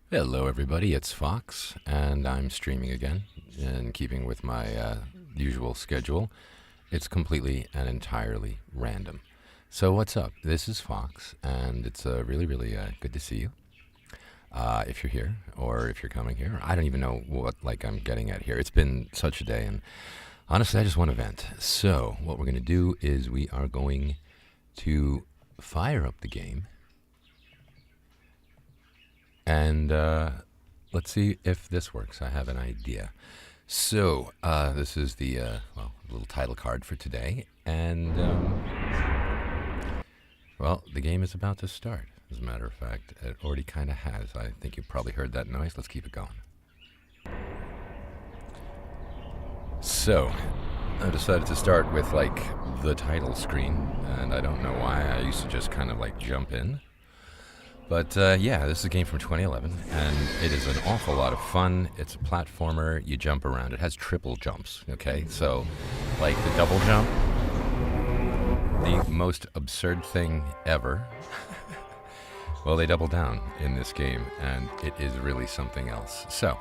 Hello everybody, it's Fox, and I'm streaming again, in keeping with my usual schedule. It's completely and entirely random. So what's up? This is Fox, and it's really good to see you. If you're here, or if you're coming here. I don't even know what I'm getting at here. It's been such a day, and honestly I just want to vent. So what we're going to do is we are going to fire up the game. And let's see if this works. I have an idea. So this is the little title card for today, and well, the game is about to start. As a matter of fact, it already kind of has. I think you probably heard that noise. Let's keep it going. So I decided to start with the title screen, and I don't know why. I used to just kind of jump in. But yeah, this is a game from 2011, and it is an awful lot of fun. It's a platformer. You jump around. It has triple jumps, okay? So, the double jump, the most absurd thing ever. Well, they double down in this game, and it is really something else. So,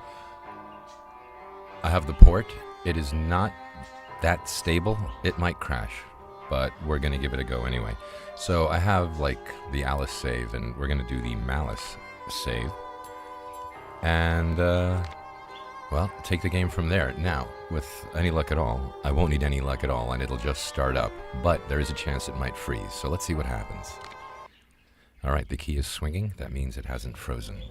I have the port. It is not that stable. It might crash, but we're going to give it a go anyway. So I have the Alice save, and we're going to do the Malice save. And, well, take the game from there. Now, with any luck at all, I won't need any luck at all, and it'll just start up. But there is a chance it might freeze, so let's see what happens. Alright, the key is swinging. That means it hasn't frozen.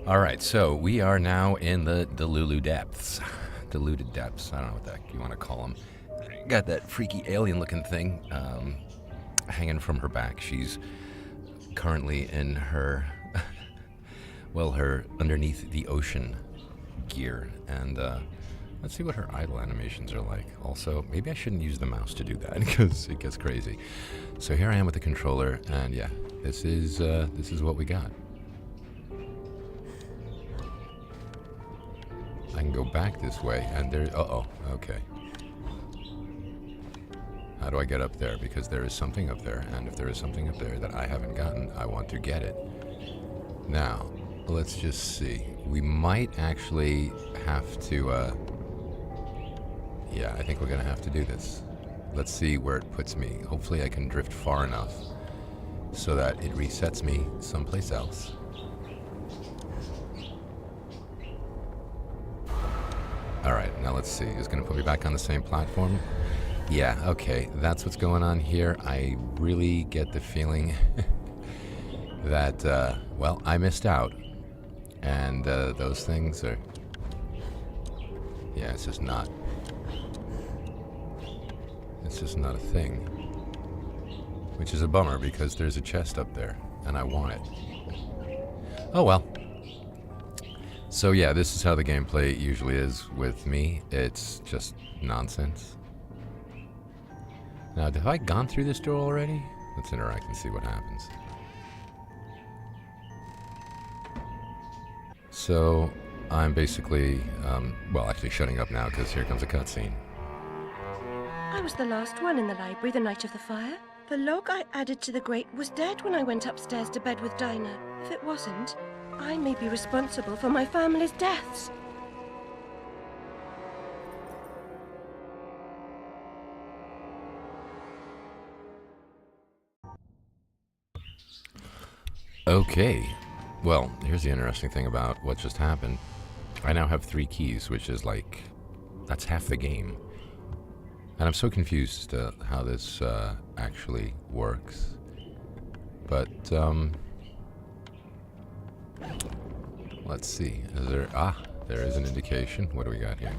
Alright, so we are now in the Deluded depths. Deluded depths. I don't know what the heck you want to call them. Got that freaky alien-looking thing hanging from her back. She's currently in her, her underneath the ocean gear. And let's see what her idle animations are like. Also, maybe I shouldn't use the mouse to do that because it gets crazy. So here I am with the controller, and yeah, this is what we got. I can go back this way, and there. Okay. How do I get up there? Because there is something up there, and if there is something up there that I haven't gotten, I want to get it. Now, let's just see. We might actually have to, yeah, I think we're gonna have to do this. Let's see where it puts me. Hopefully I can drift far enough so that it resets me someplace else. Alright, now let's see. It's gonna put me back on the same platform. Yeah, okay, that's what's going on here. I really get the feeling that, well, I missed out. And those things are... Yeah, it's just not a thing. Which is a bummer, because there's a chest up there, and I want it. Oh well. So yeah, this is how the gameplay usually is with me. It's just nonsense. Now, have I gone through this door already? Let's interact and see what happens. So, I'm basically, well, actually shutting up now because here comes a cutscene. I was the last one in the library the night of the fire. The log I added to the grate was dead when I went upstairs to bed with Dinah. If it wasn't, I may be responsible for my family's deaths. Okay, well, here's the interesting thing about what just happened. I now have 3 keys, which is that's half the game. And I'm so confused as to how this actually works. But, let's see. Is there... there is an indication. What do we got here?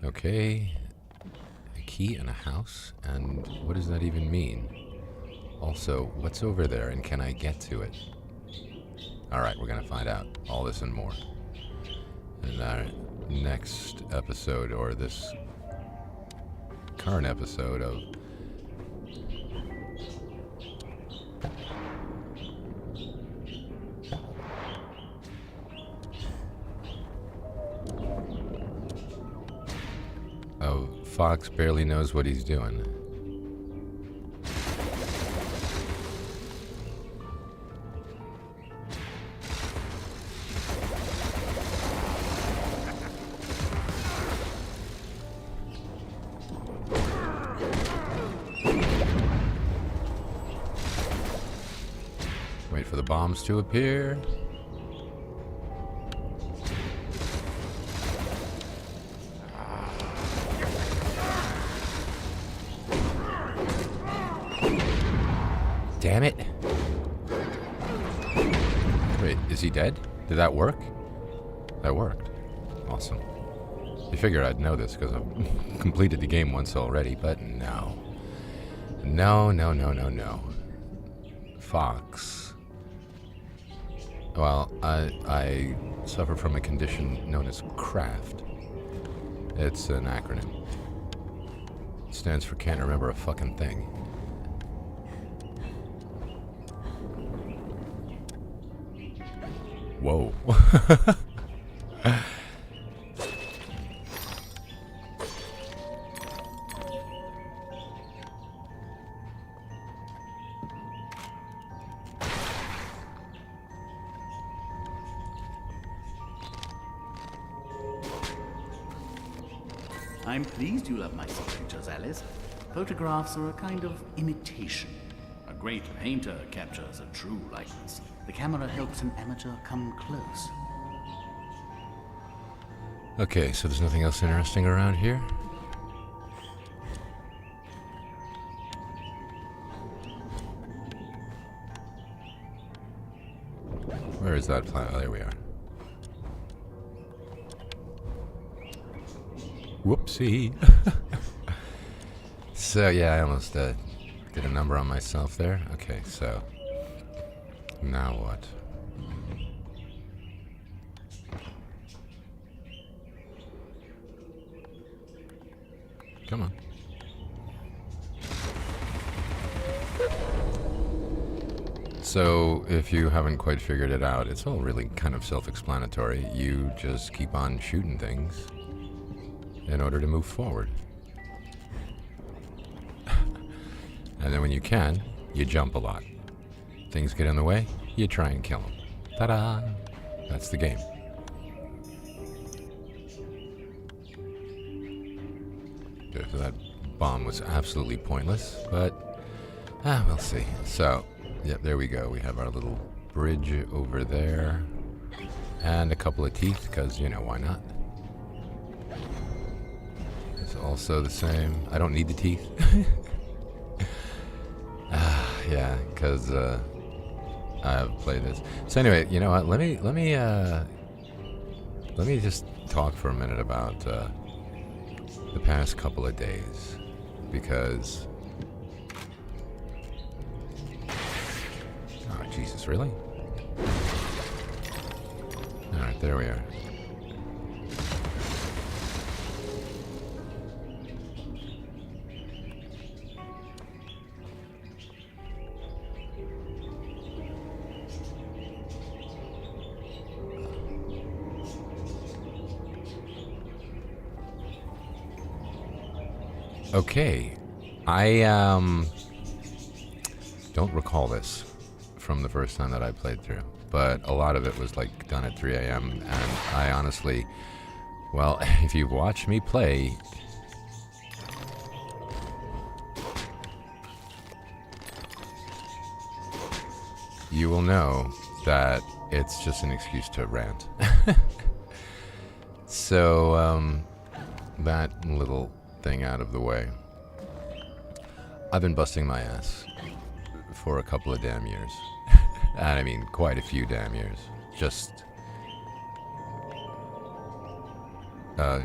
Okay. A key and a house. And what does that even mean? Also, what's over there, and can I get to it? Alright, we're gonna find out all this and more in our next episode, or this current episode of... Oh, Fox barely knows what he's doing. Wait for the bombs to appear. Damn it. Wait, is he dead? Did that work? That worked. Awesome. You figured I'd know this because I've completed the game once already, but no. No, no, no, no, no. Fox. Well, I suffer from a condition known as craft. It's an acronym. It stands for can't remember a fucking thing. Whoa. I'm pleased you love my signatures, Alice. Photographs are a kind of imitation. A great painter captures a true likeness. The camera helps an amateur come close. Okay, so there's nothing else interesting around here? Where is that planet? Oh, there we are. Whoopsie. So, yeah, I almost did a number on myself there. Okay, so now what? Come on. So, if you haven't quite figured it out, it's all really kind of self-explanatory. You just keep on shooting things in order to move forward. And then when you can, you jump a lot. Things get in the way, you try and kill them. Ta-da! That's the game. Okay, so that bomb was absolutely pointless, but we'll see. So, yep, there we go. We have our little bridge over there. And a couple of teeth, because, you know, why not? It's also the same. I don't need the teeth. Yeah, because I've played this. So anyway, you know what? Let me just talk for a minute about the past couple of days, because oh Jesus, really? All right, there we are. Okay, I don't recall this from the first time that I played through, but a lot of it was like done at 3 a.m. and I honestly, well, if you've watched me play, you will know that it's just an excuse to rant. So, that little thing out of the way. I've been busting my ass for a couple of damn years. And I mean, quite a few damn years. Just...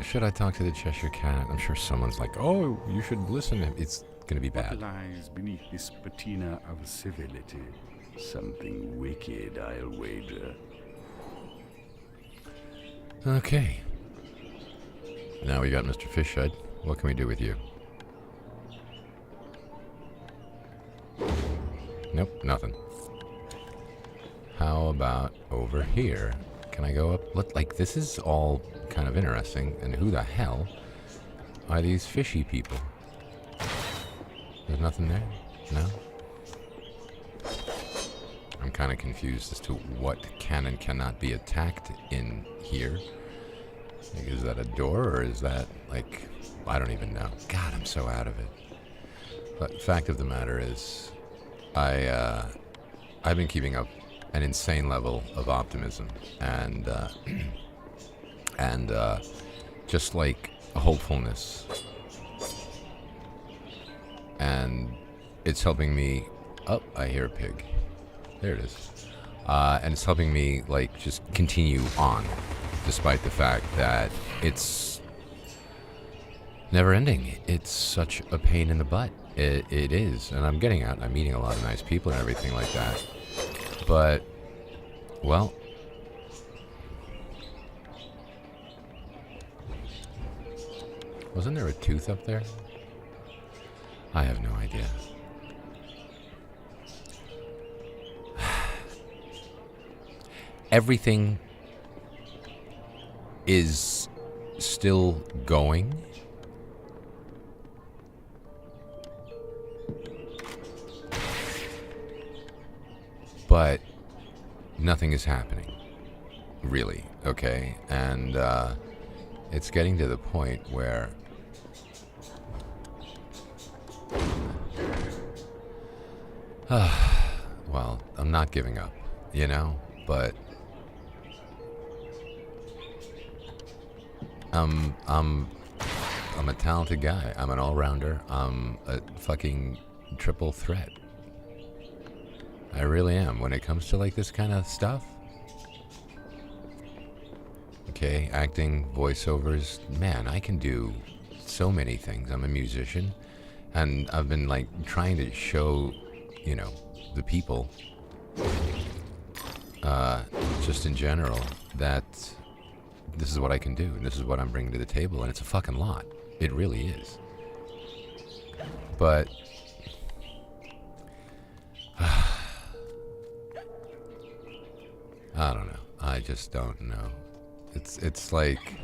should I talk to the Cheshire Cat? I'm sure someone's like, oh, you should listen to him. It's gonna be bad. What lies beneath this patina of civility? Something wicked, I'll wager. Okay. Now we got Mr. Fishhead. What can we do with you? Nope, nothing. How about over here? Can I go up? Look, like, this is all kind of interesting. And who the hell are these fishy people? There's nothing there? No? I'm kind of confused as to what can and cannot be attacked in here. Like, is that a door, or is that, like... I don't even know. God, I'm so out of it. But fact of the matter is, I've been keeping up an insane level of optimism and and just like a hopefulness, and it's helping me. Oh, I hear a pig. There it is. And it's helping me like just continue on, despite the fact that it's never ending. It's such a pain in the butt. It is, and I'm getting out. I'm meeting a lot of nice people and everything like that. But, well, wasn't there a tooth up there? I have no idea. Everything is still going. But nothing is happening, really, okay? And it's getting to the point where well, I'm not giving up, you know? But I'm a talented guy. I'm an all-rounder. I'm a fucking triple threat. I really am when it comes to like this kind of stuff. Okay, acting, voiceovers, man, I can do so many things. I'm a musician, and I've been like trying to show, you know, the people, just in general, that this is what I can do, and this is what I'm bringing to the table, and it's a fucking lot. It really is. But I don't know. I just don't know. It's like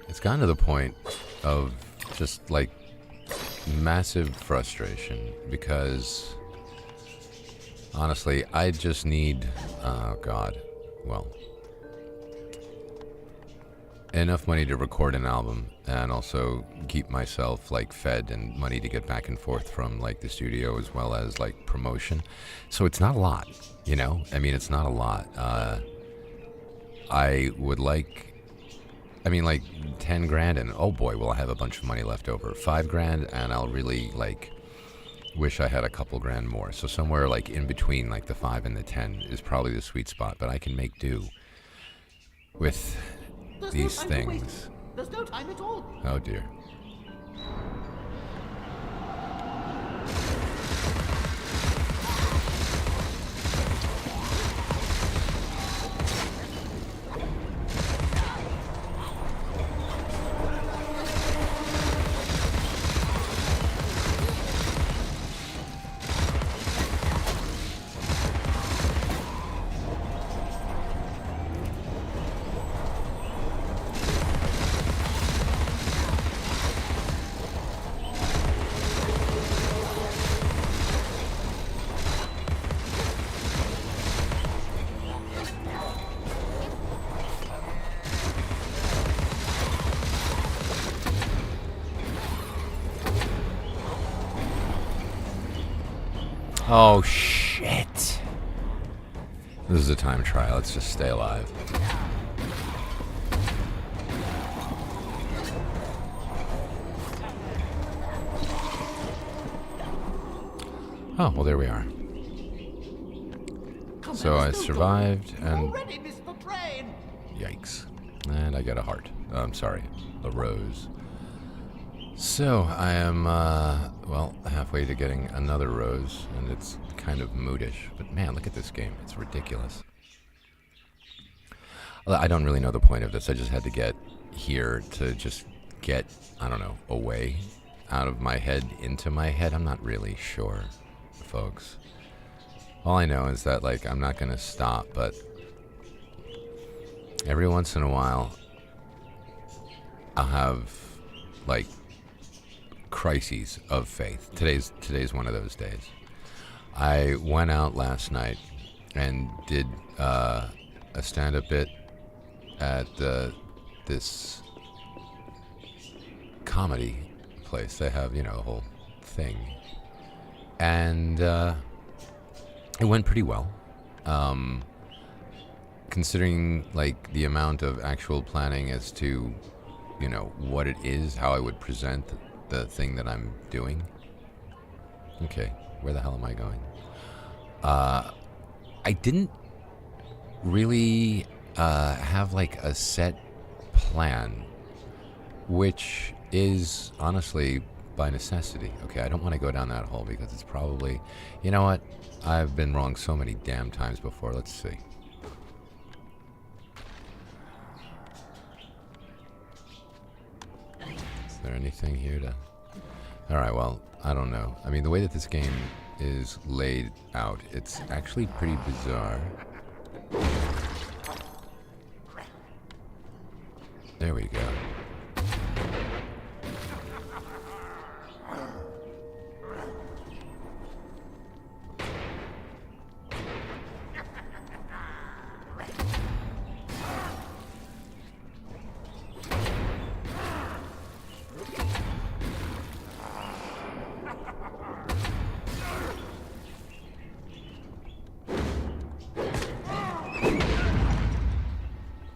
it's gotten to the point of just like massive frustration, because honestly, I just need enough money to record an album and also keep myself like fed, and money to get back and forth from like the studio as well as like promotion. So it's not a lot, you know? I mean, it's not a lot. I would like, I mean, like 10 grand and oh boy, will I have a bunch of money left over. 5 grand and I'll really like wish I had a couple grand more. So somewhere like in between like the 5 and the 10 is probably the sweet spot, but I can make do with these things. There's no time at all. Oh dear. Oh, shit. This is a time trial. Let's just stay alive. Oh, well, there we are. So I survived, and Already missed the train. yikes. And I got a heart. I'm sorry, a rose. So I am, well, halfway to getting another rose, and it's kind of moodish. But man, look at this game. It's ridiculous. I don't really know the point of this. I just had to get here to just get, I don't know, away, out of my head, into my head. I'm not really sure, folks. All I know is that, like, I'm not going to stop, but every once in a while, I'll have, like, crises of faith. Today's one of those days. I went out last night and did a stand-up bit at this comedy place. They have, you know, a whole thing. And It went pretty well. Considering like the amount of actual planning as to, you know, what it is, how I would present the thing that I'm doing. Okay, where the hell am I going? I didn't really have like a set plan, which is honestly by necessity. Okay, I don't want to go down that hole because it's probably, you know what? I've been wrong so many damn times before. Let's see. Is there anything here to... Alright, well, I don't know. I mean, the way that this game is laid out, it's actually pretty bizarre. There we go.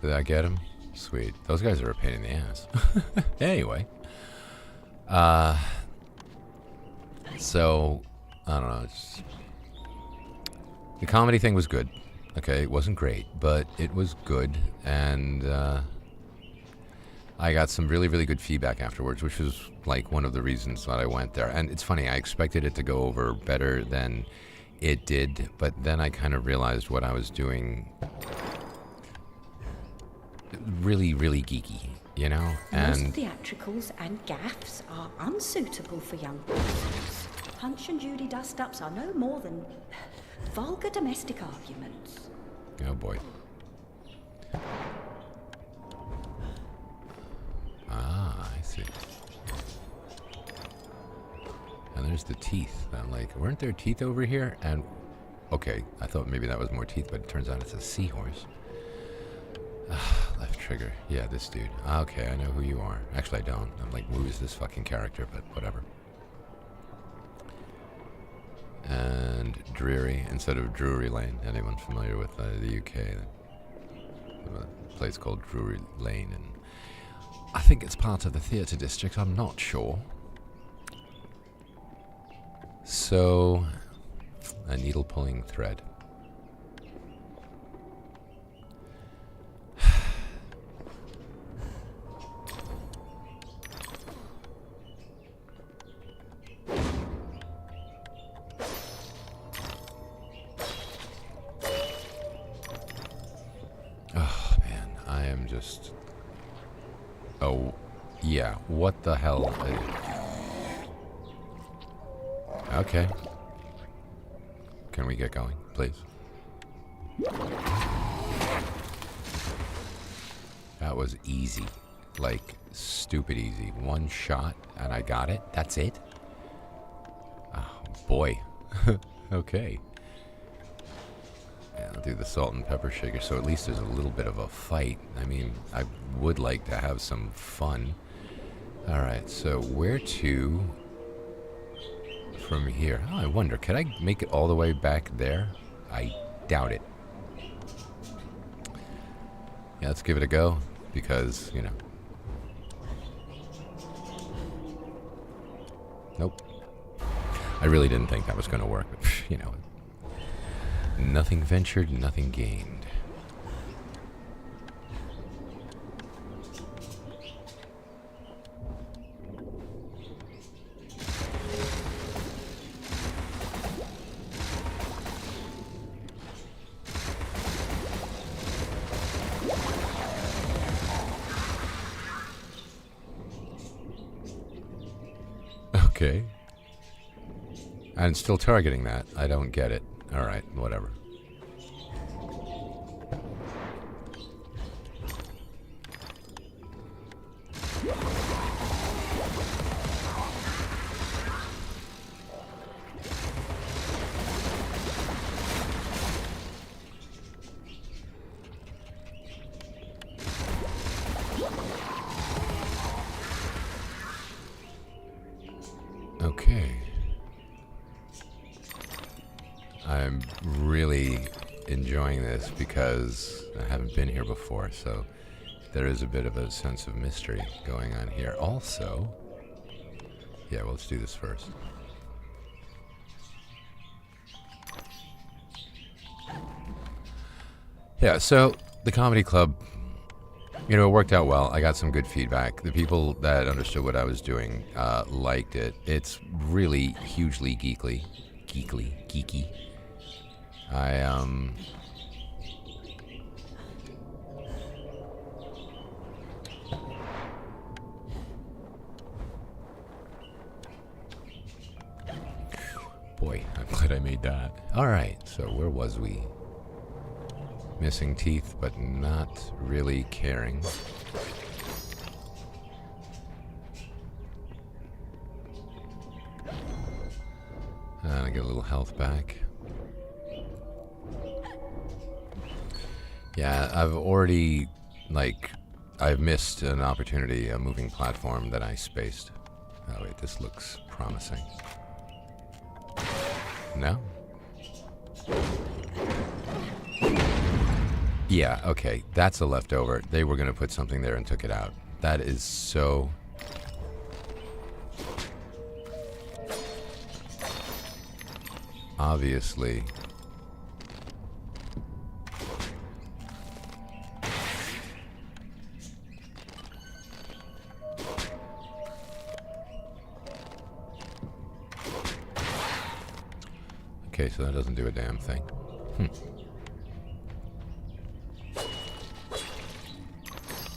Did I get him? Sweet. Those guys are a pain in the ass. Anyway. So, I don't know. The comedy thing was good. Okay, it wasn't great, but it was good. And I got some really, really good feedback afterwards, which was like one of the reasons that I went there. And it's funny, I expected it to go over better than it did, but then I kind of realized what I was doing really, really geeky, you know? Most And theatricals and gaffs are unsuitable for young persons. Punch and Judy dust-ups are no more than vulgar domestic arguments. oh boy. Ah, I see. And there's the teeth. I'm like, weren't there teeth over here? And okay, I thought maybe that was more teeth, but it turns out it's a seahorse. Left trigger. Yeah, this dude. Okay, I know who you are. Actually, I don't. I'm like, who is this fucking character? But whatever. And Dreary instead of Drury Lane. Anyone familiar with the UK? A place called Drury Lane, and I think it's part of the theatre district. I'm not sure. So, a needle pulling thread. Oh man, I am just... Oh, yeah, what the hell? Okay. Can we get going, please? That was easy. Like, stupid easy. One shot, and I got it? That's it? Oh, boy. Okay. Yeah, I'll do the salt and pepper shaker, so at least there's a little bit of a fight. I mean, I would like to have some fun. Alright, so where to... from here? Oh, I wonder, can I make it all the way back there? I doubt it. Yeah, let's give it a go, because, you know. Nope. I really didn't think that was going to work, but, you know. Nothing ventured, nothing gained. Okay. I'm still targeting that. I don't get it. Alright, whatever. Okay. I'm I'm really enjoying this because I haven't been here before, so there is a bit of a sense of mystery going on here. Also, yeah, well, let's do this first. Yeah, so the comedy club, you know, it worked out well. I got some good feedback. The people that understood what I was doing liked it. It's really hugely geeky. Boy, I'm glad I made that. All right, so where was we? Missing teeth, but not really caring. And I get a little health back. Yeah, I've already, I've missed an opportunity, a moving platform that I spaced. Oh wait, this looks promising. No? Yeah, okay, that's a leftover. They were gonna put something there and took it out. That is so... obviously... Okay, so that doesn't do a damn thing.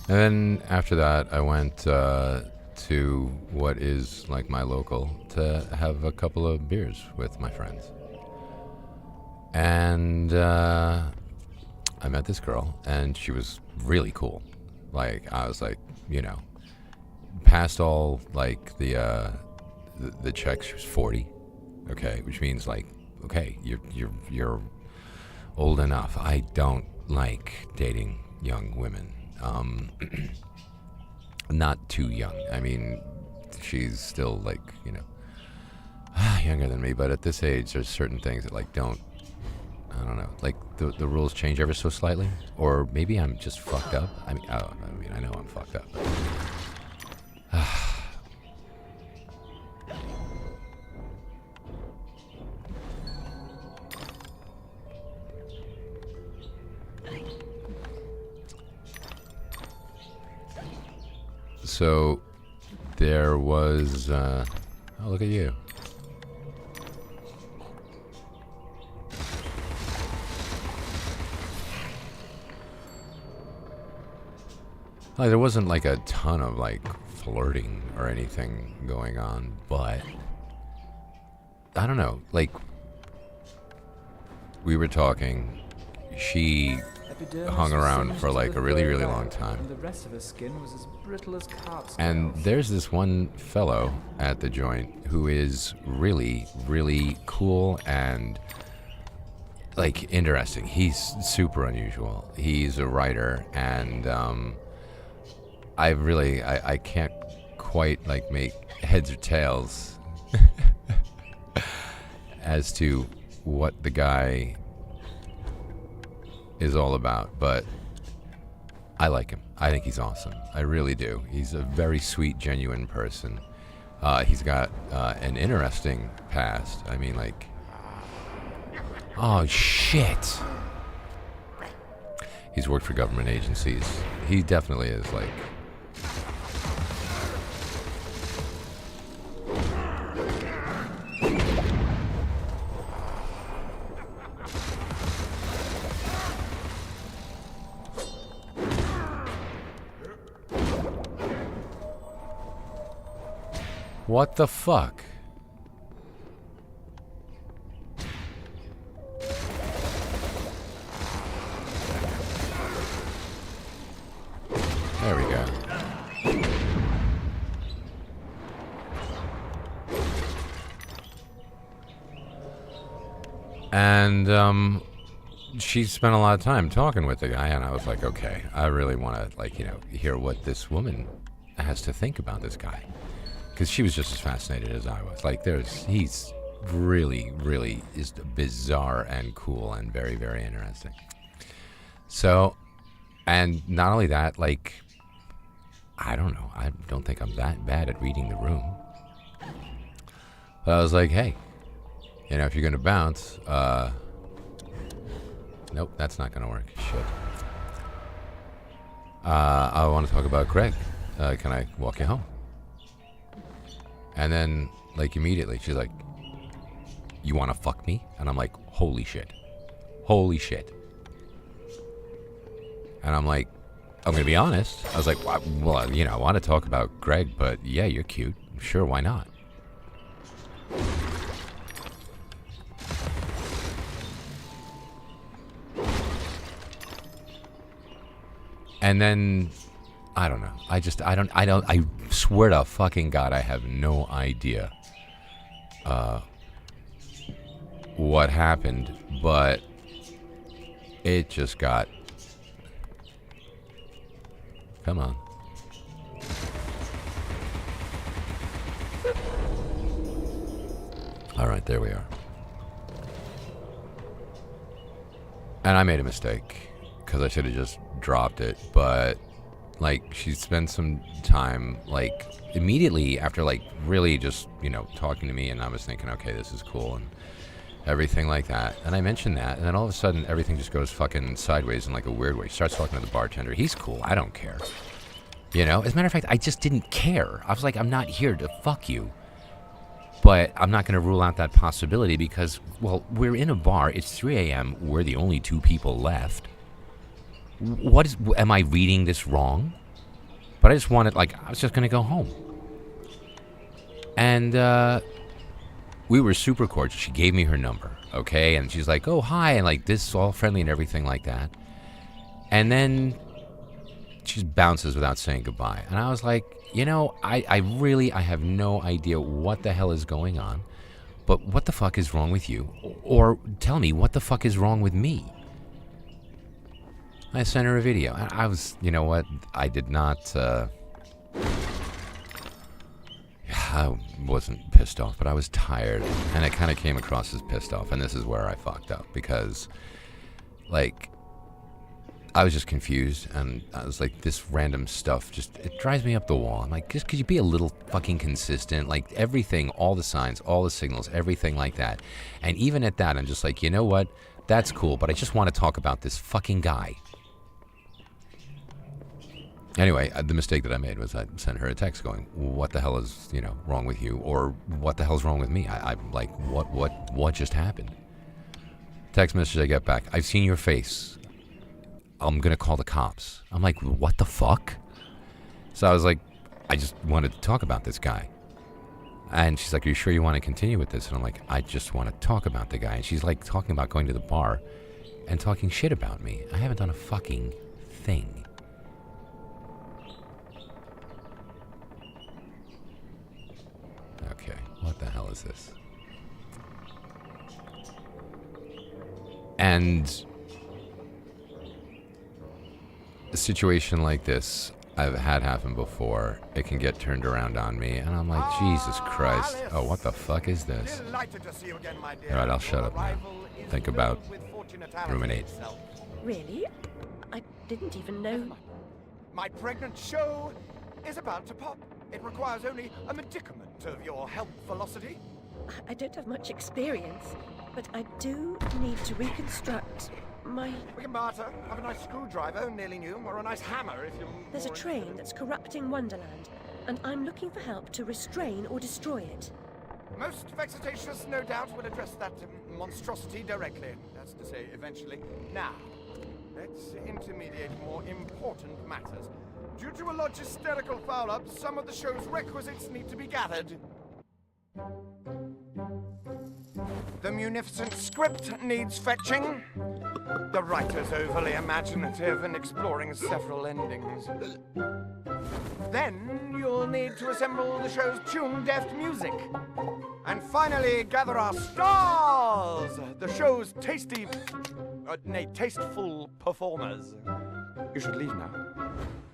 And then after that, I went to what is like my local to have a couple of beers with my friends. And I met this girl, and she was really cool. Like, I was like, you know, past all like the checks, she was 40. Okay, which means like, okay, you're old enough. I don't like dating young women. Not too young. I mean, she's still like, you know, younger than me, but at this age, there's certain things that like I don't know, like the rules change ever so slightly, or maybe I'm just fucked up. I mean, I know I'm fucked up. So there was, oh, look at you. Like, there wasn't like a ton of like flirting or anything going on, but I don't know, like we were talking, she hung around for like a really, really long time. And the rest of her skin was as brittle as carp scales. And there's this one fellow at the joint who is really, really cool and like interesting. He's super unusual. He's a writer, and I can't quite like make heads or tails as to what the guy is all about, but I like him. I think he's awesome. I really do. He's a very sweet, genuine person. He's got an interesting past. I mean, like, oh shit. He's worked for government agencies. He definitely is like... What the fuck? There we go. And she spent a lot of time talking with the guy, and I was like, okay, I really want to, like, you know, hear what this woman has to think about this guy. Because she was just as fascinated as I was. Like, he's really, really is bizarre and cool and very, very interesting. So, and not only that, like, I don't know. I don't think I'm that bad at reading the room. But I was like, hey, you know, if you're going to bounce, nope, that's not going to work. Shit. I want to talk about Greg. Can I walk you home? And then, like, immediately, she's like, you want to fuck me? And I'm like, holy shit. Holy shit. And I'm like, I'm going to be honest. I was like, well, you know, I want to talk about Greg, but yeah, you're cute. Sure, why not? And then, I don't know. I swear to fucking God, I have no idea what happened, but it just got... Come on. All right, there we are. And I made a mistake, because I should have just dropped it, but, like, she spent some time, like, immediately after, like, really just, you know, talking to me, and I was thinking, okay, this is cool, and everything like that. And I mentioned that, and then all of a sudden, everything just goes fucking sideways in, like, a weird way. She starts talking to the bartender. He's cool. I don't care. You know? As a matter of fact, I just didn't care. I was like, I'm not here to fuck you. But I'm not going to rule out that possibility because, well, we're in a bar. It's 3 a.m. We're the only two people left. Am I reading this wrong? But I just wanted, like, I was just going to go home. And, we were super cordial. She gave me her number, okay? And she's like, oh, hi, and, like, this is all friendly and everything like that. And then she just bounces without saying goodbye. And I was like, you know, I have no idea what the hell is going on. But what the fuck is wrong with you? Or tell me, what the fuck is wrong with me? I sent her a video. I was, you know what? I did not, I wasn't pissed off, but I was tired. And it kind of came across as pissed off. And this is where I fucked up. Because, like, I was just confused. And I was like, this random stuff just, it drives me up the wall. I'm like, just could you be a little fucking consistent? Like, everything, all the signs, all the signals, everything like that. And even at that, I'm just like, you know what? That's cool, but I just want to talk about this fucking guy. Anyway, the mistake that I made was I sent her a text going, what the hell is, you know, wrong with you? Or what the hell's wrong with me? I'm like, what just happened? Text message I get back, I've seen your face. I'm going to call the cops. I'm like, what the fuck? So I was like, I just wanted to talk about this guy. And she's like, are you sure you want to continue with this? And I'm like, I just want to talk about the guy. And she's like talking about going to the bar and talking shit about me. I haven't done a fucking thing. Okay, what the hell is this? And a situation like this, I've had happen before. It can get turned around on me, and I'm like, Jesus Christ. Alice. Oh, what the fuck is this? Delighted to see you again, my dear. All right, I'll shut up now. Think about ruminate. Really? I didn't even know. My pregnant show is about to pop. It requires only a medicament of your help velocity. I don't have much experience, but I do need to reconstruct my... We can barter. Have a nice screwdriver, nearly new, or a nice hammer if you're... There's a train that's corrupting Wonderland, and I'm looking for help to restrain or destroy it. Most vexatious, no doubt, will address that monstrosity directly. That's to say, eventually. Now, let's intermediate more important matters. Due to a logisterical foul-up, some of the show's requisites need to be gathered. The munificent script needs fetching. The writer's overly imaginative and exploring several endings. Then you'll need to assemble the show's tune-deft music. And finally, gather our stars! The show's tasteful performers. You should leave now.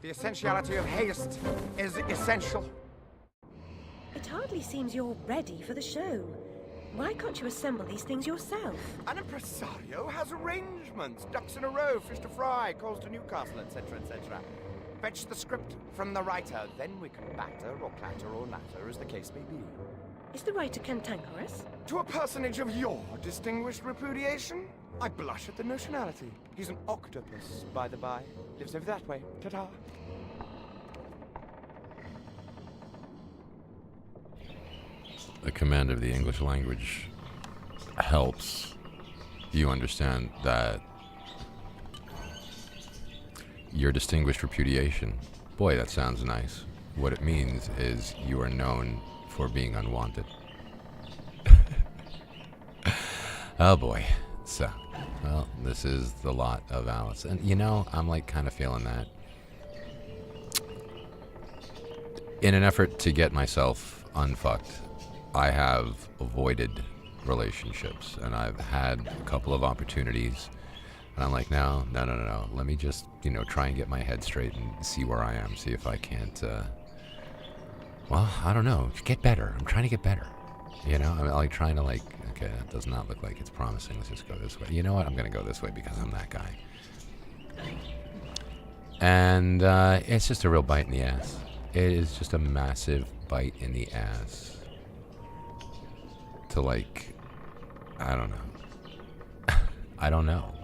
The essentiality of haste is essential. It hardly seems you're ready for the show. Why can't you assemble these things yourself? An impresario has arrangements. Ducks in a row, fish to fry, calls to Newcastle, etc., etc. Fetch the script from the writer, then we can batter or clatter or natter, as the case may be. Is the writer cantankerous? To a personage of your distinguished repudiation, I blush at the notionality. He's an octopus, by the by. Lives over that way. Ta-ta. The command of the English language helps you understand that your distinguished repudiation, boy, that sounds nice. What it means is you are known for being unwanted. Oh boy. So, well, this is the lot of Alice. And you know, I'm like kind of feeling that. In an effort to get myself unfucked, I have avoided relationships, and I've had a couple of opportunities, and I'm like, no. Let me just, try and get my head straight and see where I am, see if I can't, well, I don't know, get better. I'm trying to get better, I'm like trying to okay, that does not look like it's promising. Let's just go this way. You know what? I'm going to go this way because I'm that guy. And it's just a real bite in the ass. It is just a massive bite in the ass. To I don't know. I don't know.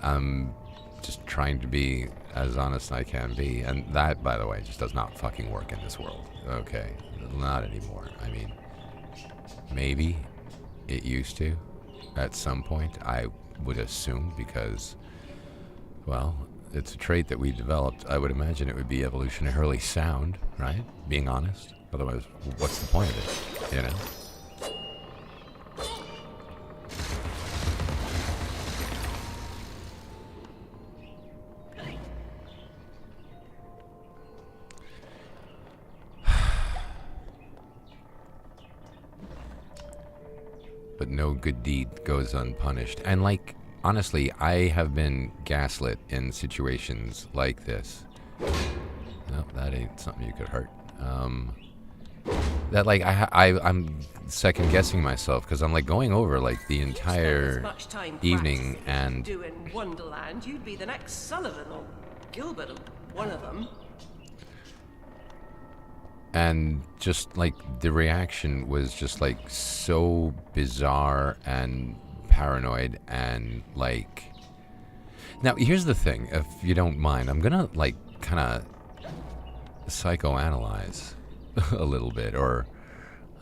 I'm just trying to be as honest as I can be. And that, by the way, just does not fucking work in this world. Okay. Not anymore. I mean, maybe it used to at some point, I would assume, because, well, it's a trait that we developed. I would imagine it would be evolutionarily sound, right? Being honest. Otherwise, what's the point of it, But no good deed goes unpunished. And honestly, I have been gaslit in situations like this. No, that ain't something you could hurt. That I'm second guessing myself because I'm going over the entire evening and doing Wonderland, you'd be the next Sullivan or Gilbert or one of them. And just the reaction was just so bizarre and paranoid and now here's the thing, if you don't mind, I'm gonna kind of psychoanalyze a little bit, or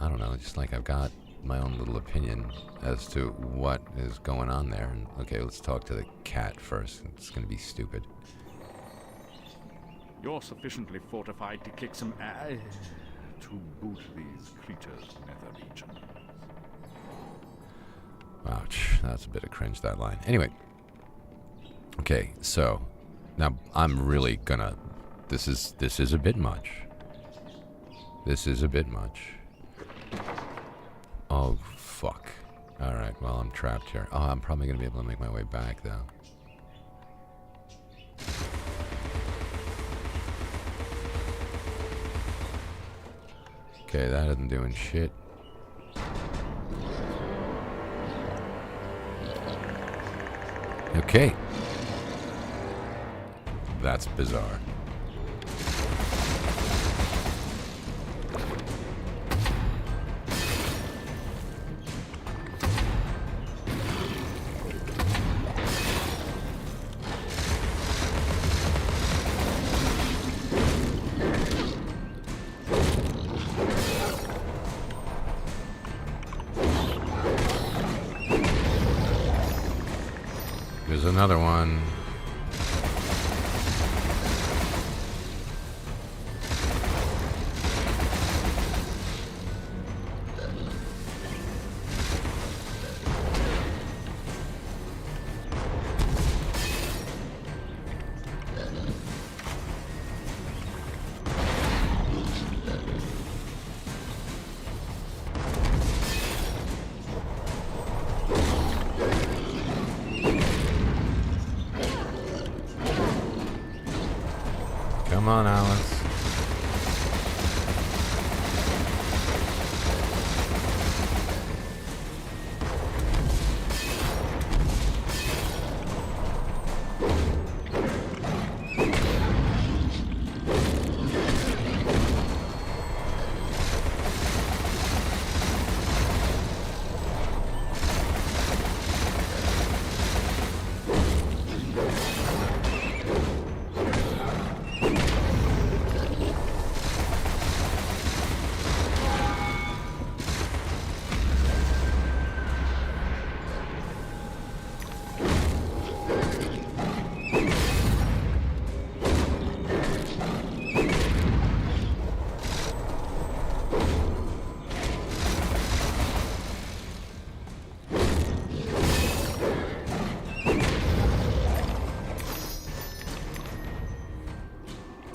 I don't know, just I've got my own little opinion as to what is going on there. And okay, let's talk to the cat first. It's gonna be stupid. You're sufficiently fortified to kick some ass to boot these creatures' nether regions. Ouch, that's a bit of cringe, that line. Anyway, okay, so now I'm really gonna. This is a bit much. This is a bit much. Oh fuck! All right, well I'm trapped here. Oh, I'm probably gonna be able to make my way back though. Okay, that isn't doing shit. Okay. That's bizarre. There's another one. Come on, Alice.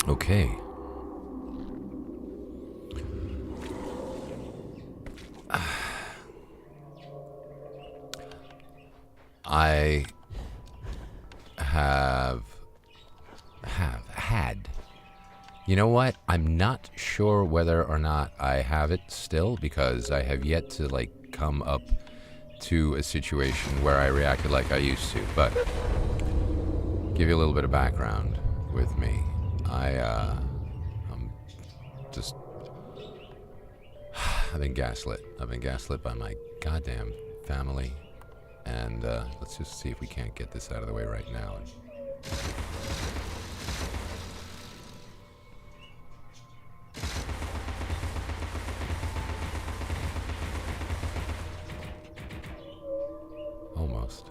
Okay. I have had. You know what? I'm not sure whether or not I have it still, because I have yet to like come up to a situation where I reacted like I used to. But give you a little bit of background with me. I'm just I've been gaslit. I've been gaslit by my goddamn family. And let's just see if we can't get this out of the way right now. Almost.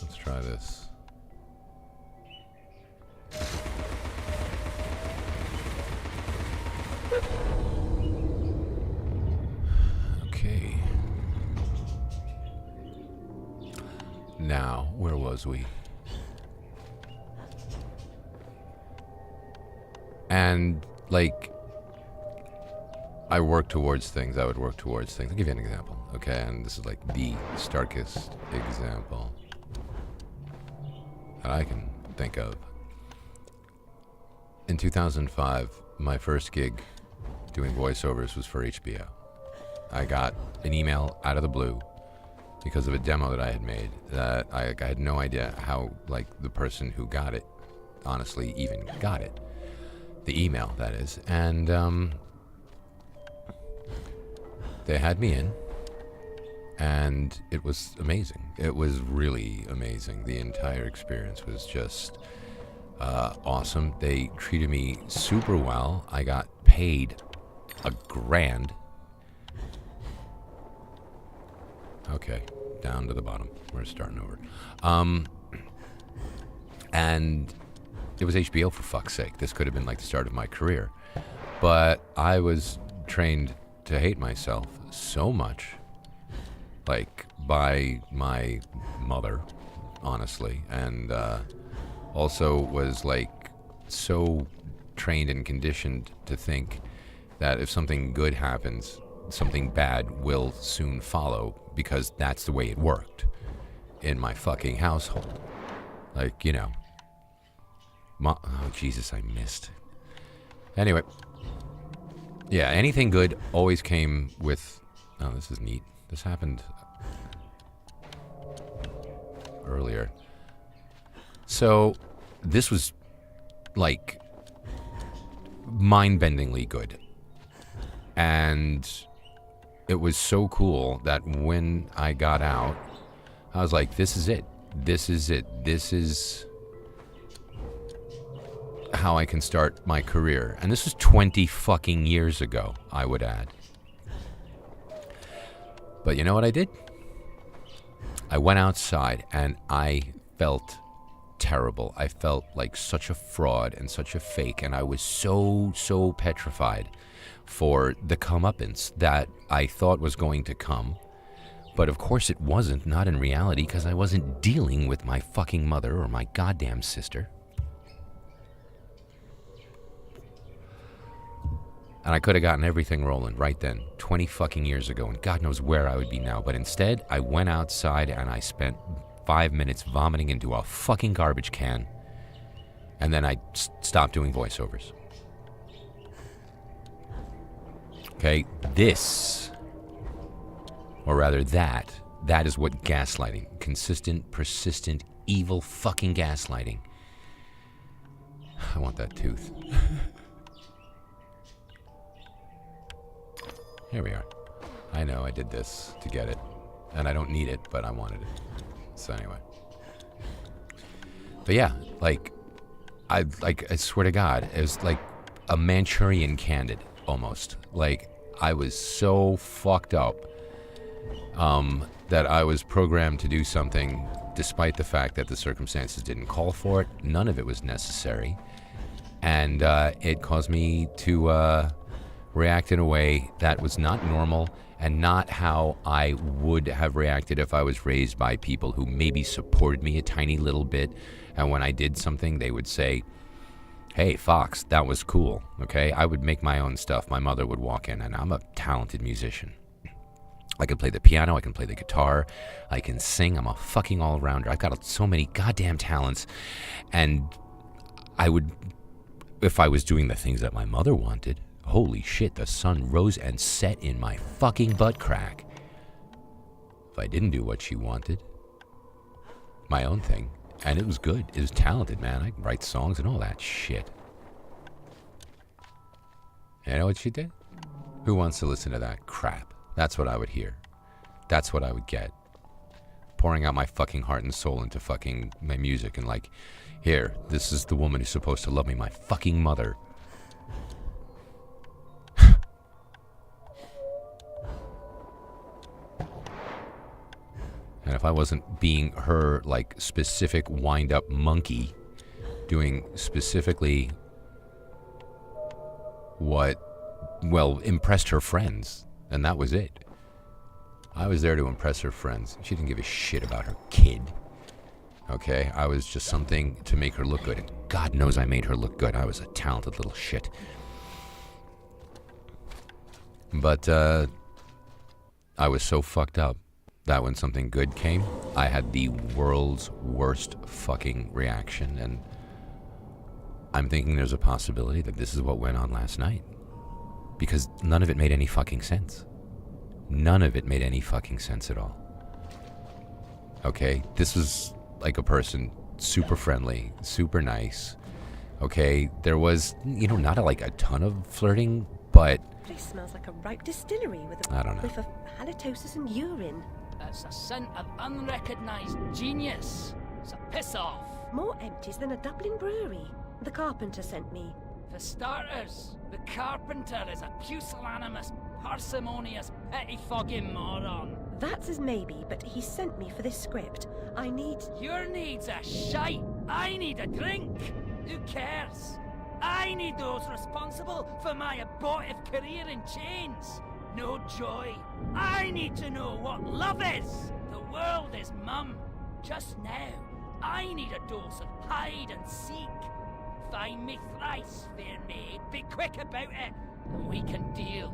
Let's try this. Okay. Now, where was we? And, like, I work towards things. I would work towards things. I'll give you an example, okay? And this is, like, the starkest example that I can think of. In 2005, my first gig doing voiceovers was for HBO. I got an email out of the blue because of a demo that I had made that I had no idea how, like, the person who got it honestly even got it. The email, that is. And they had me in, and it was amazing. It was really amazing. The entire experience was just awesome. They treated me super well. I got paid $1,000. Okay, down to the bottom. We're starting over. And it was HBO, for fuck's sake. This could have been like the start of my career. But I was trained to hate myself so much, like, by my mother, honestly, and also was, like, so trained and conditioned to think that if something good happens, something bad will soon follow, because that's the way it worked in my fucking household. Like, you know. Oh, Jesus, I missed. Anyway. Yeah, anything good always came with... Oh, this is neat. This happened earlier. So, this was, like, mind-bendingly good. And it was so cool that when I got out, I was like, this is it. This is it. This is how I can start my career. And this was 20 fucking years ago, I would add. But you know what I did? I went outside and I felt terrible. I felt like such a fraud and such a fake, and I was so petrified for the comeuppance that I thought was going to come. But of course it wasn't, not in reality, because I wasn't dealing with my fucking mother or my goddamn sister. And I could have gotten everything rolling right then, 20 fucking years ago, and God knows where I would be now. But instead, I went outside and I spent 5 minutes vomiting into a fucking garbage can. And then I stopped doing voiceovers. Okay, this, or rather that is what gaslighting, consistent, persistent, evil fucking gaslighting. I want that tooth. Here we are. I know I did this to get it, and I don't need it, but I wanted it. So anyway. But yeah, I swear to God, it was like a Manchurian candidate. almost. Like, I was so fucked up that I was programmed to do something despite the fact that the circumstances didn't call for it. None of it was necessary. And it caused me to react in a way that was not normal and not how I would have reacted if I was raised by people who maybe supported me a tiny little bit. And when I did something, they would say, hey, Fox, that was cool, okay? I would make my own stuff. My mother would walk in, and I'm a talented musician. I can play the piano, I can play the guitar, I can sing, I'm a fucking all-rounder. I've got so many goddamn talents. And I would, if I was doing the things that my mother wanted, holy shit, the sun rose and set in my fucking butt crack. If I didn't do what she wanted, my own thing, and it was good, it was talented, man. I could write songs and all that shit. You know what she did? Who wants to listen to that crap? That's what I would hear. That's what I would get. Pouring out my fucking heart and soul into fucking my music and like, here, this is the woman who's supposed to love me, my fucking mother. And if I wasn't being her, like, specific wind-up monkey, doing specifically what, well, impressed her friends, and that was it. I was there to impress her friends. She didn't give a shit about her kid. Okay? I was just something to make her look good, and God knows I made her look good. I was a talented little shit. But, I was so fucked up that when something good came, I had the world's worst fucking reaction, and I'm thinking there's a possibility that this is what went on last night. Because none of it made any fucking sense. None of it made any fucking sense at all. Okay, this was like a person, super friendly, super nice. Okay, there was, not like a ton of flirting, but... The place smells like a ripe distillery with I a don't know. whiff of halitosis and urine. It's a scent of unrecognised genius. So piss off. More empties than a Dublin brewery. The carpenter sent me. For starters, the carpenter is a pusillanimous, parsimonious, pettifogging moron. That's as maybe, but he sent me for this script. I need... Your needs are shite. I need a drink. Who cares? I need those responsible for my abortive career in chains. No joy. I need to know what love is. The world is mum. Just now, I need a dose of hide and seek. Find me thrice, fair maid. Be quick about it, and we can deal.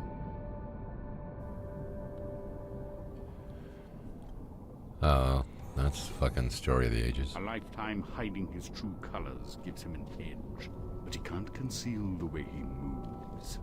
Oh, that's fucking Story of the Ages. A lifetime hiding his true colors gives him an edge, but he can't conceal the way he moves.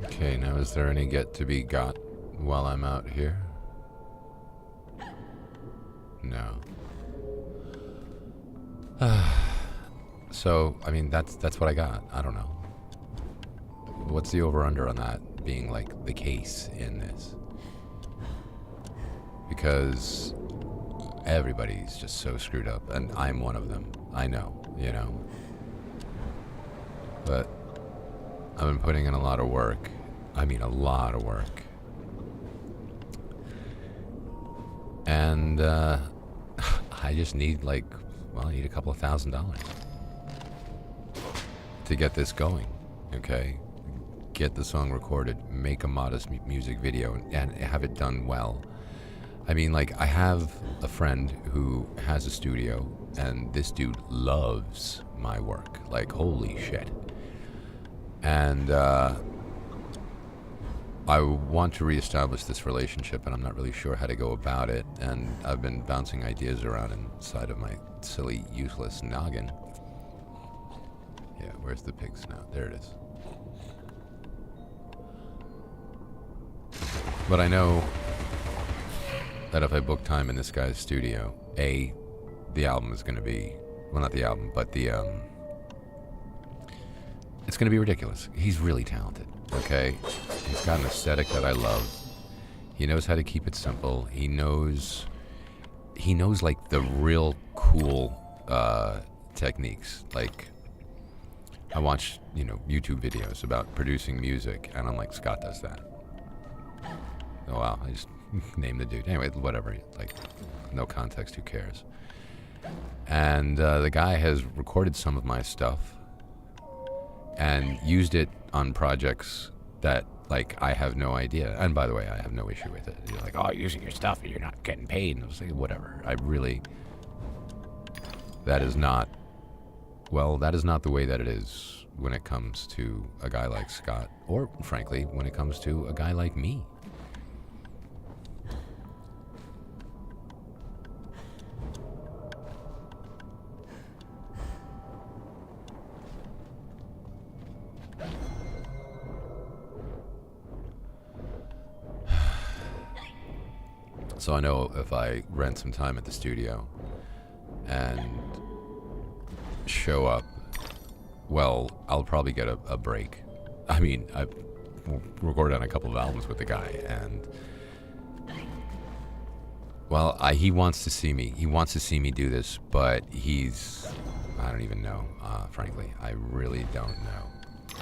Okay, now is there any get to be got while I'm out here? No. So, I mean, that's what I got. I don't know. What's the over-under on that being, like, the case in this? Because everybody's just so screwed up, and I'm one of them. I know, But I've been putting in a lot of work. I mean, a lot of work. And, I just need, I need a couple of $1,000 to get this going, okay? Get the song recorded, make a modest music video, and have it done well. I mean, I have a friend who has a studio, and this dude loves my work. Holy shit. And, I want to reestablish this relationship, and I'm not really sure how to go about it, and I've been bouncing ideas around inside of my silly, useless noggin. Yeah, where's the pig snout? There it is. But I know that if I book time in this guy's studio, the album is going to be... Well, not the album, but the It's going to be ridiculous. He's really talented, okay? He's got an aesthetic that I love. He knows how to keep it simple. He knows like the real cool techniques. Like, I watch, YouTube videos about producing music, and I'm like, Scott does that. Oh, wow, I just named the dude. Anyway, whatever. Like, no context, who cares? And the guy has recorded some of my stuff and used it on projects that, like, I have no idea. And by the way, I have no issue with it. You're like, oh, using your stuff and you're not getting paid. And I was like, whatever. That is not the way that it is when it comes to a guy like Scott, or frankly, when it comes to a guy like me. So I know if I rent some time at the studio and show up, well, I'll probably get a break. I mean, I've recorded on a couple of albums with the guy, and well, he wants to see me. He wants to see me do this, but I don't even know, frankly. I really don't know.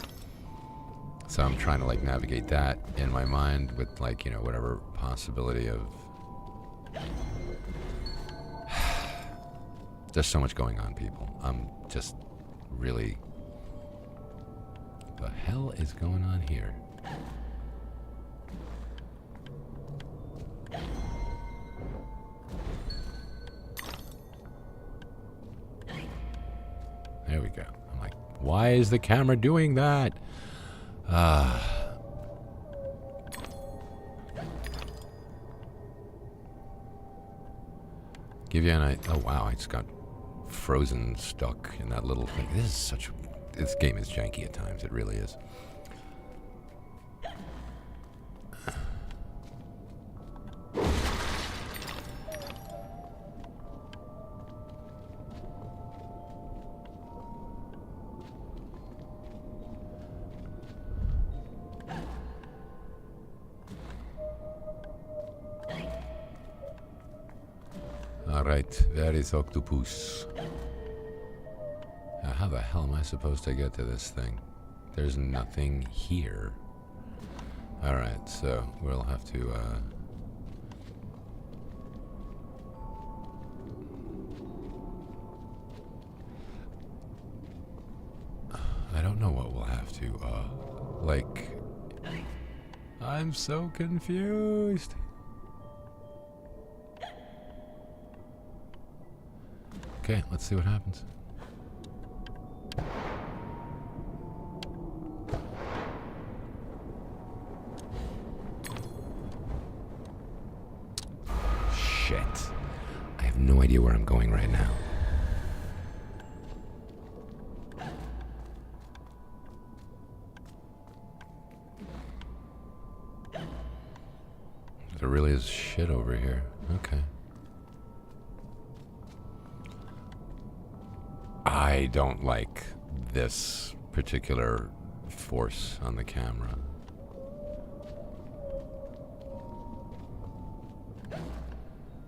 So I'm trying to, like, navigate that in my mind with, like, whatever possibility of... There's so much going on, people. I'm just really... The hell is going on here? There we go. I'm like, why is the camera doing that? Give you an idea. Oh wow, I just got frozen stuck in that little thing. This game is janky at times. It really is. Alright, there is Octopus. Now, how the hell am I supposed to get to this thing? There's nothing here. Alright, so we'll have to, I don't know what we'll have to, like... I'm so confused. Okay, let's see what happens. Shit. I have no idea where I'm going right now. There really is shit over here. Okay. I don't like this particular force on the camera.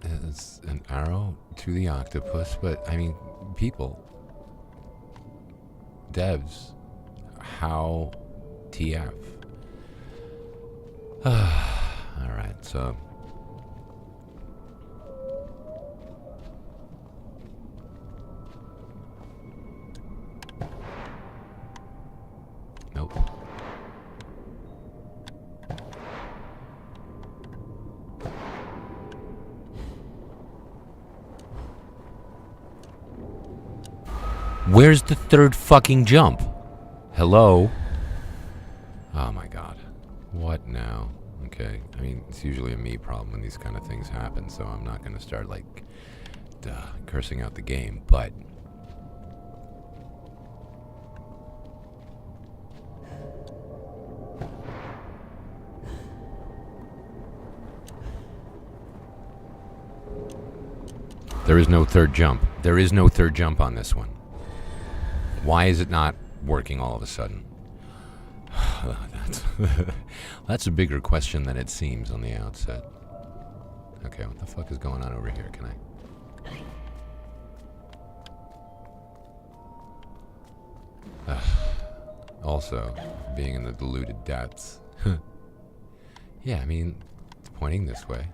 It's an arrow to the octopus, but I mean, people, devs, how TF? Alright, so... Nope. Where's the third fucking jump? Hello? Oh my god. What now? Okay, I mean, it's usually a me problem when these kind of things happen, so I'm not gonna start, like, cursing out the game, but... There is no third jump. There is no third jump on this one. Why is it not working all of a sudden? That's a bigger question than it seems on the outset. Okay, what the fuck is going on over here? Can I... Also, being in the deluded depths. Yeah, I mean, it's pointing this way.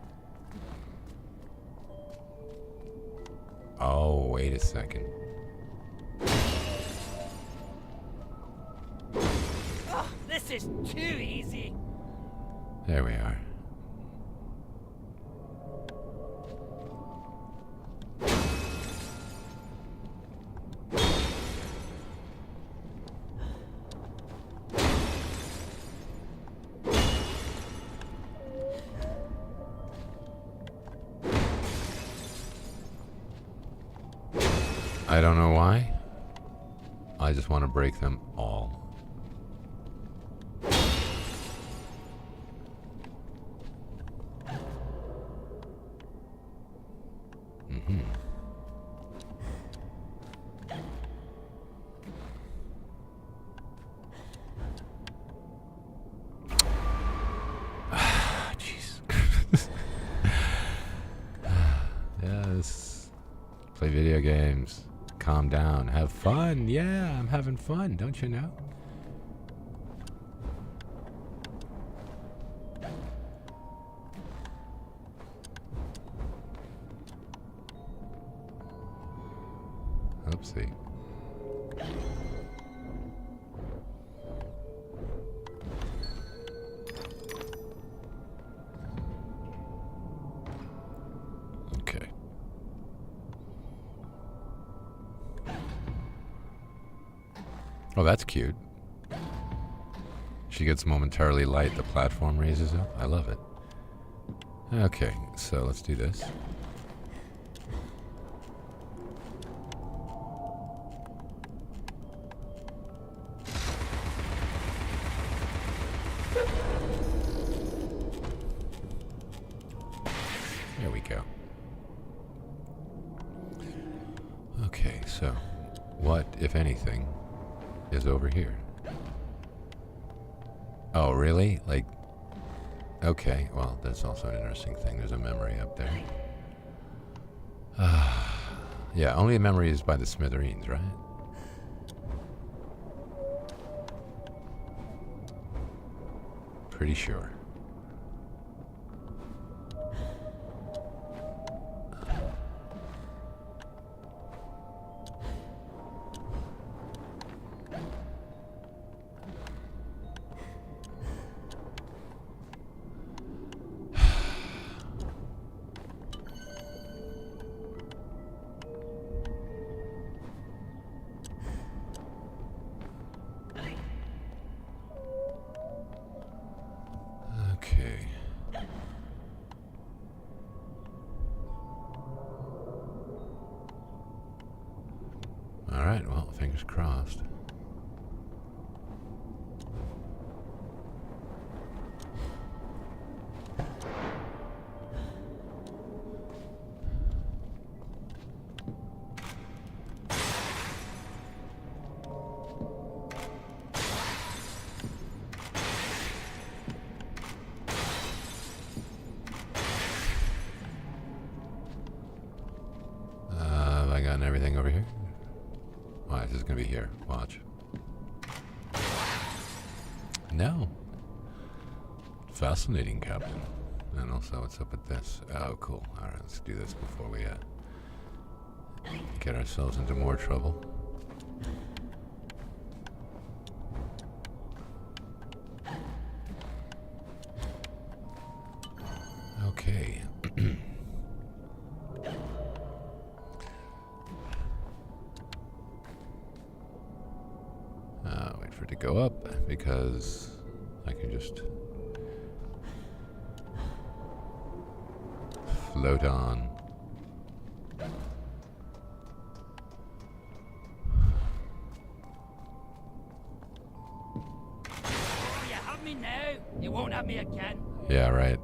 Oh, wait a second. Oh, this is too easy. There we are. I don't know why. I just want to break them all. Jeez. Yes. Play video games. Calm down. Have fun. Yeah, I'm having fun. Don't you know? Oopsie. Okay. Oh, that's cute. She gets momentarily light, the platform raises up. I love it. Okay, so let's do this. There we go. Okay, so what, if anything, is over here? Oh, really? Like, okay, well, that's also an interesting thing. There's a memory up there. Yeah, only a memory is by the smithereens, right? Pretty sure. Okay. All right, well, fingers crossed. Have I gotten everything over here? Why, this is gonna be here. Watch. No. Fascinating, Captain. And also, what's up with this? Oh, cool. Alright, let's do this before we get ourselves into more trouble. Okay. Wait for it to go up, because I can just float on. You have me now. You won't have me again. Yeah, right.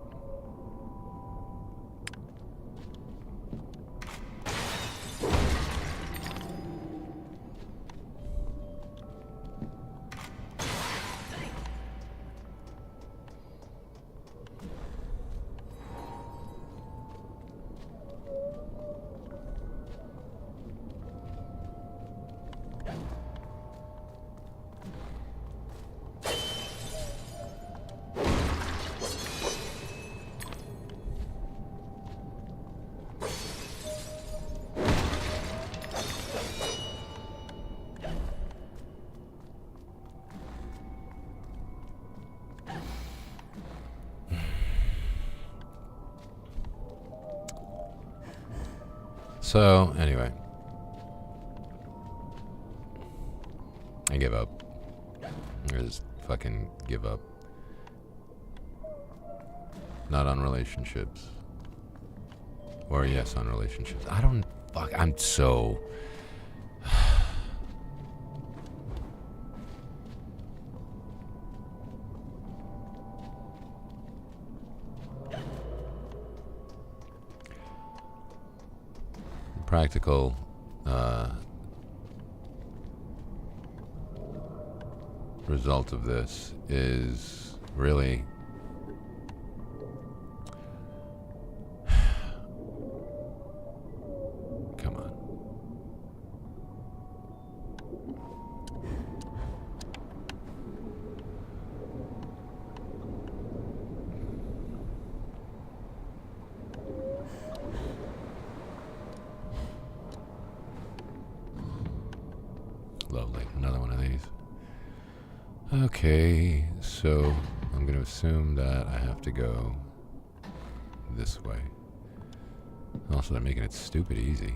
So, anyway. I give up. I just fucking give up. Not on relationships. Or yes, on relationships. I don't... Fuck, I'm so... Practical result of this is really come on. Lovely. Another one of these. Okay, so I'm going to assume that I have to go this way. Also, they're making it stupid easy.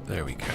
There we go.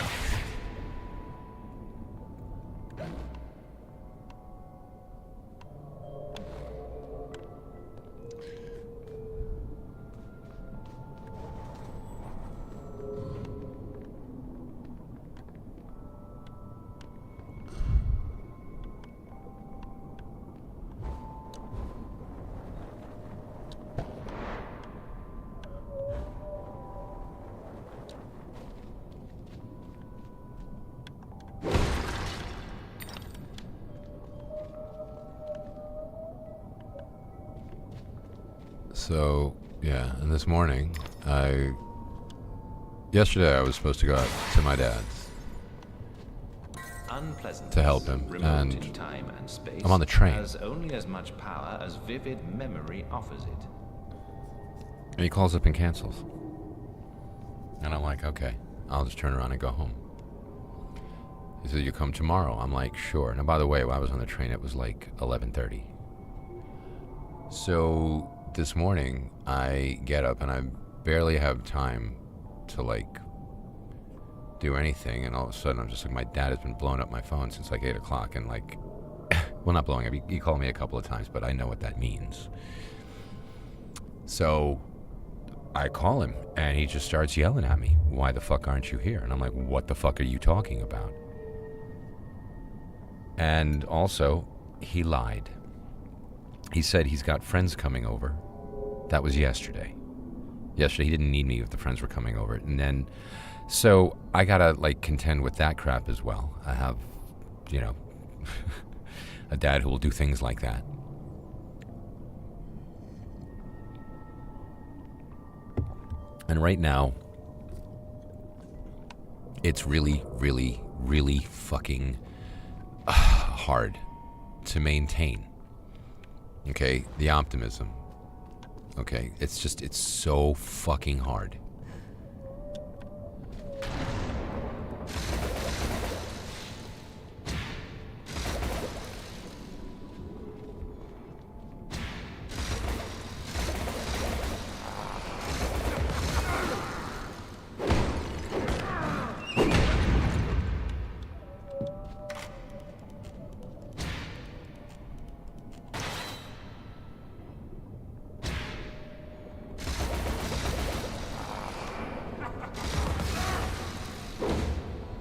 So, yeah, and this morning, yesterday I was supposed to go out to my dad's to help him, and in time and space I'm on the train. has only as much power as vivid memory offers it. And he calls up and cancels. And I'm like, okay, I'll just turn around and go home. He said, you come tomorrow? I'm like, sure. Now, by the way, while I was on the train, it was like 11:30. So this morning, I get up and I barely have time to like do anything, and all of a sudden I'm just like, my dad has been blowing up my phone since like 8 o'clock, and like, well, not blowing up, he called me a couple of times, but I know what that means. So I call him and he just starts yelling at me, why the fuck aren't you here? And I'm like, what the fuck are you talking about? And also, he lied. He said he's got friends coming over. That was yesterday. Yesterday, he didn't need me if the friends were coming over. And then, so I gotta, like, contend with that crap as well. I have, you know, a dad who will do things like that. And right now, it's really, really, really fucking hard to maintain. Okay, the optimism. Okay, it's just, it's so fucking hard.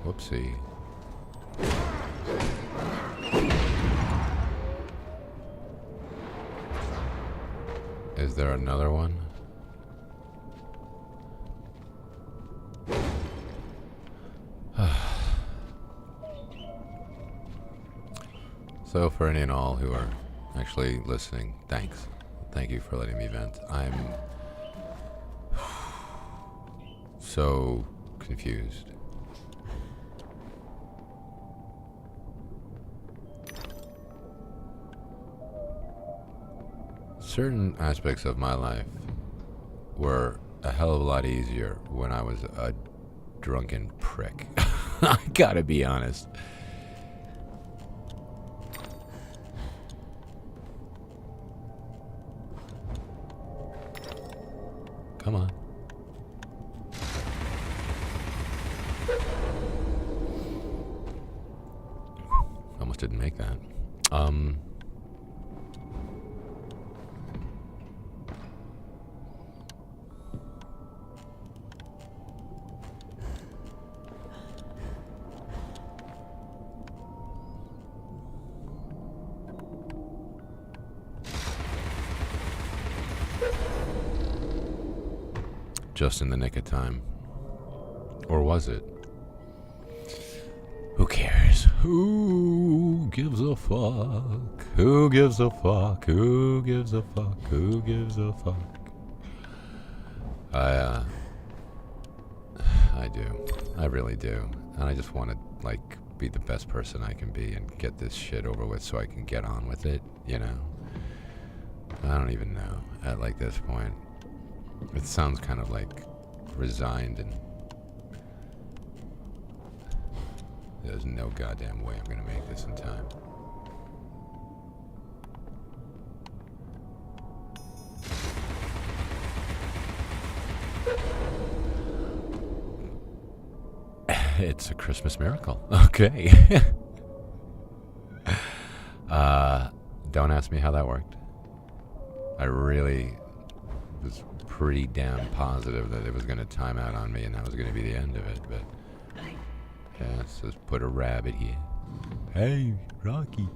Whoopsie. Is there another one? So for any and all who are actually listening, thanks. Thank you for letting me vent. I'm so confused. Certain aspects of my life were a hell of a lot easier when I was a drunken prick. I gotta be honest. Come on. Almost didn't make that. Just in the nick of time. Or was it? Who cares? Who gives a fuck? Who gives a fuck? Who gives a fuck? Who gives a fuck? I do. I really do. And I just want to, like, be the best person I can be and get this shit over with so I can get on with it, you know? I don't even know at, like, this point. It sounds kind of, like, resigned and there's no goddamn way I'm gonna make this in time. It's a Christmas miracle. Okay. Don't ask me how that worked. I really was pretty damn positive that it was going to time out on me and that was going to be the end of it, but yeah, let's just put a rabbit here. Hey, Rocky.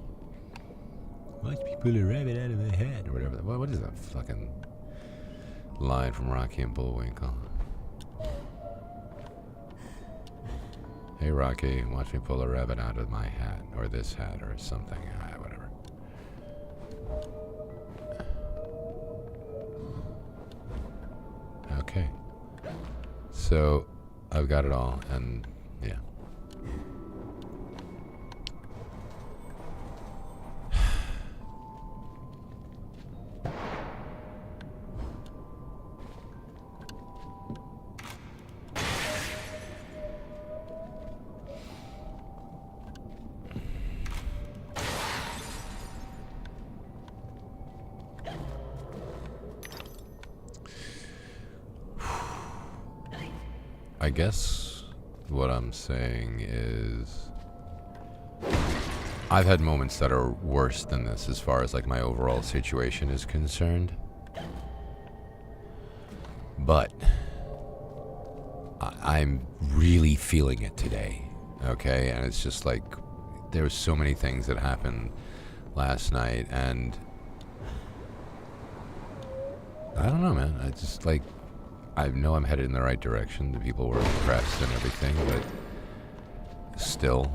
Watch me pull a rabbit out of my hat or whatever. What is that fucking line from Rocky and Bullwinkle? Hey, Rocky, watch me pull a rabbit out of my hat or this hat or something. Whatever. Okay. So, I've got it all, and yeah. I guess what I'm saying is I've had moments that are worse than this as far as like my overall situation is concerned. But I'm really feeling it today, okay? And it's just like there was so many things that happened last night and I don't know, man. I just like I know I'm headed in the right direction. The people were impressed and everything, but still.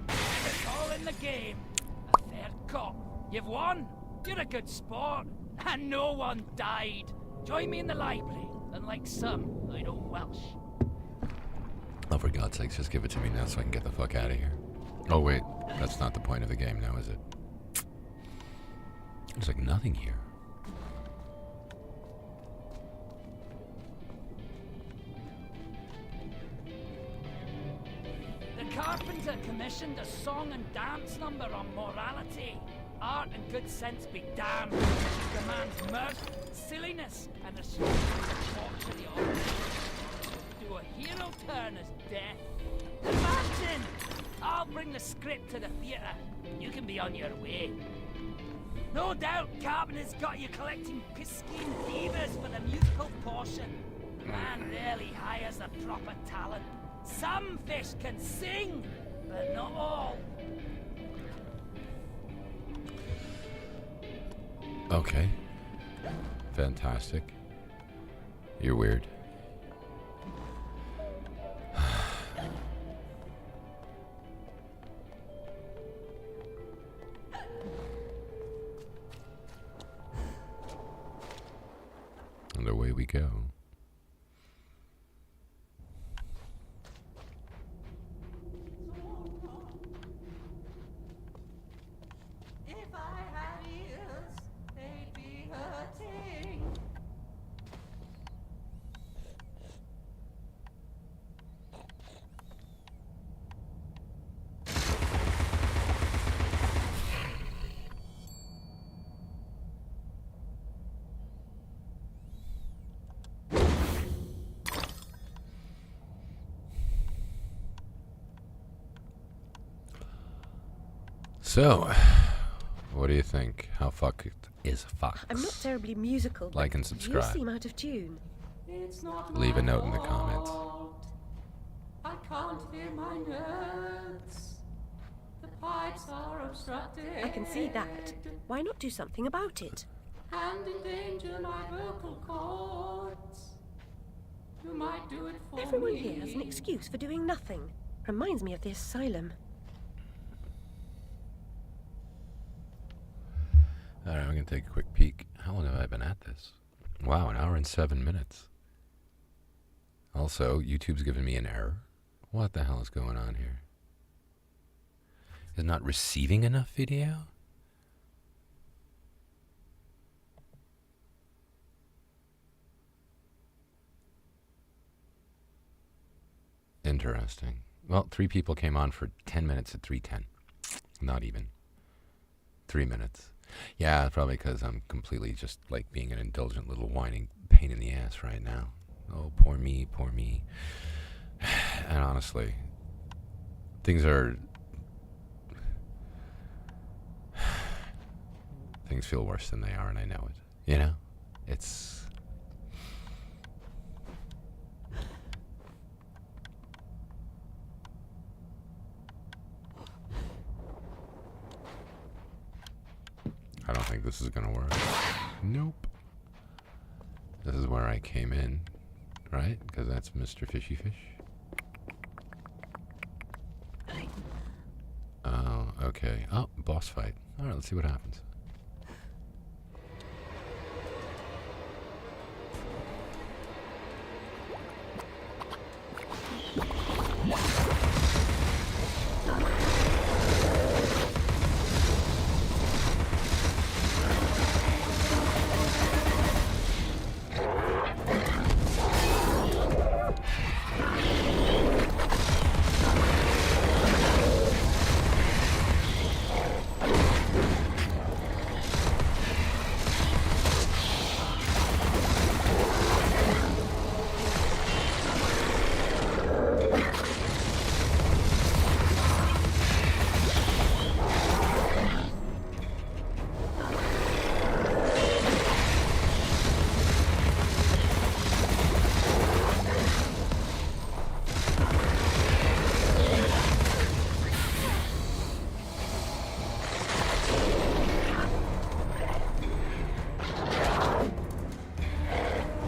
It's all in the game. A third cop. You've won. You're a good sport. And no one died. Join me in the library, unlike some, I don't Welsh. Oh, for God's sakes, just give it to me now so I can get the fuck out of here. Oh, wait. That's not the point of the game now, is it? There's like nothing here. The carpenter commissioned a song and dance number on morality. Art and good sense be damned. It demands mirth, silliness, and a sort of torture the audience. Do a hero turn as death? Imagine! I'll bring the script to the theatre. You can be on your way. No doubt Carpenter's got you collecting piscine divas for the musical portion. Man really hires the proper talent. Some fish can sing, but not all. Okay. Fantastic. You're weird. And away we go. So, what do you think? How fucked is Fox? I'm not terribly musical, Like but and subscribe. you seem out of tune. Leave a note in the comments. I can't hear my notes. The pipes are obstructed. I can see that. Why not do something about it? And endanger my vocal cords. You might do it for Everyone me. here has an excuse for doing nothing. Reminds me of the asylum. Alright, I'm gonna take a quick peek. How long have I been at this? Wow, 1 hour and 7 minutes. Also, YouTube's giving me an error. What the hell is going on here? Is it not receiving enough video? Interesting. Well, 3 people came on for 10 minutes at 3:10. Not even. 3 minutes. Yeah, probably because I'm completely just like being an indulgent little whining pain in the ass right now. Oh, poor me, poor me. And honestly, things feel worse than they are, and I know it. You know? It's... I don't think this is gonna work. Nope. This is where I came in, right? Because that's Mr. Fishy Fish. Oh, okay. Oh, boss fight. Alright, let's see what happens.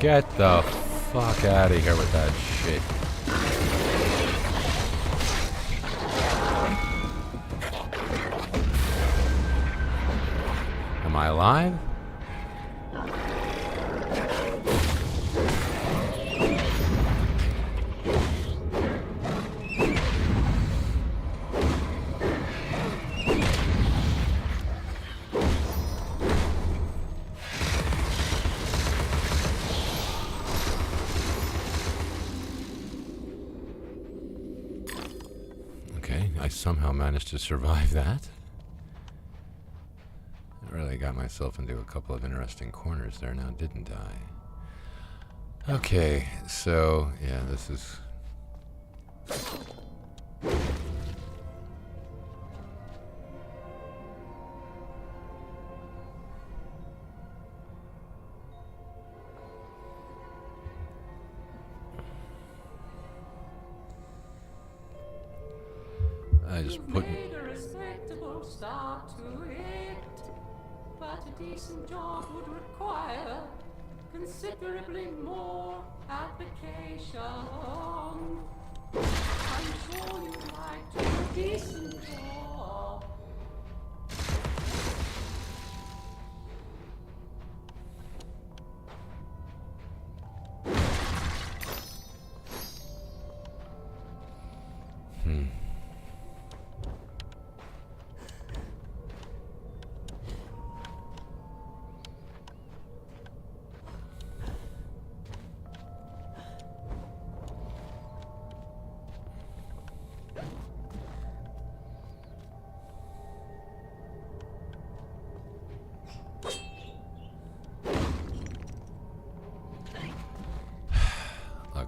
Get the fuck out of here with that shit. Am I alive? I somehow managed to survive that. I really got myself into a couple of interesting corners there now, didn't I? Okay, so, yeah, this is... I just put... Made a respectable start to it, but a decent job would require considerably more application. I'm sure you might do a decent job.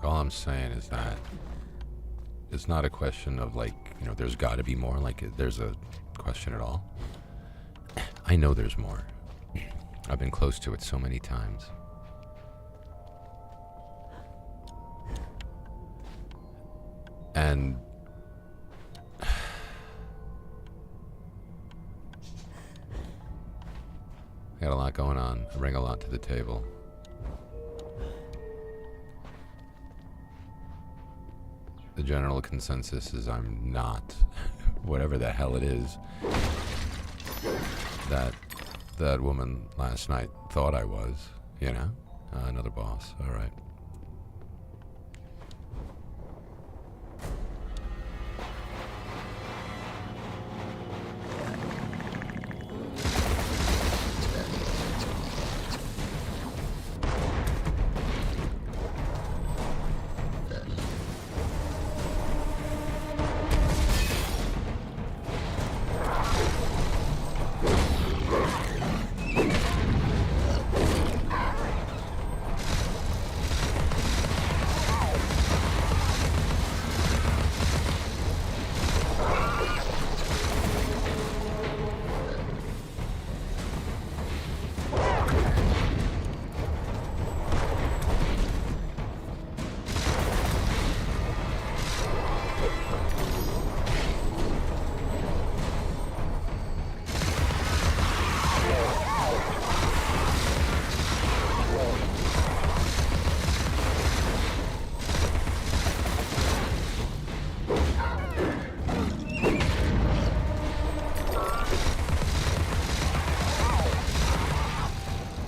All I'm saying is that it's not a question of like, you know, there's got to be more. Like, there's a question at all. I know there's more. I've been close to it so many times. And got a lot going on. I bring a lot to the table. The general consensus is I'm not whatever the hell it is that woman last night thought I was, you know? Another boss. All right.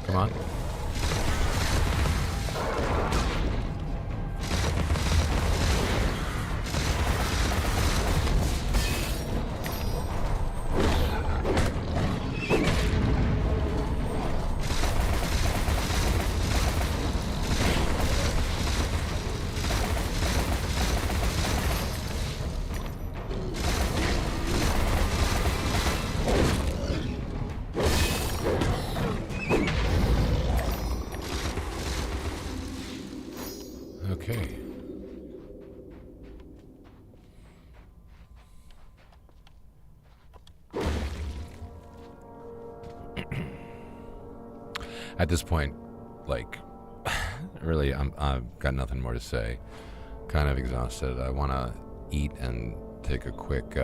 Come on. Okay. At this point, like, really, I've got nothing more to say. Kind of exhausted. I want to eat and take a quick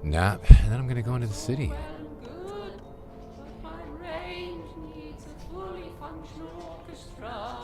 nap, and then I'm going to go into the city. Good, but my range needs a fully functional orchestra.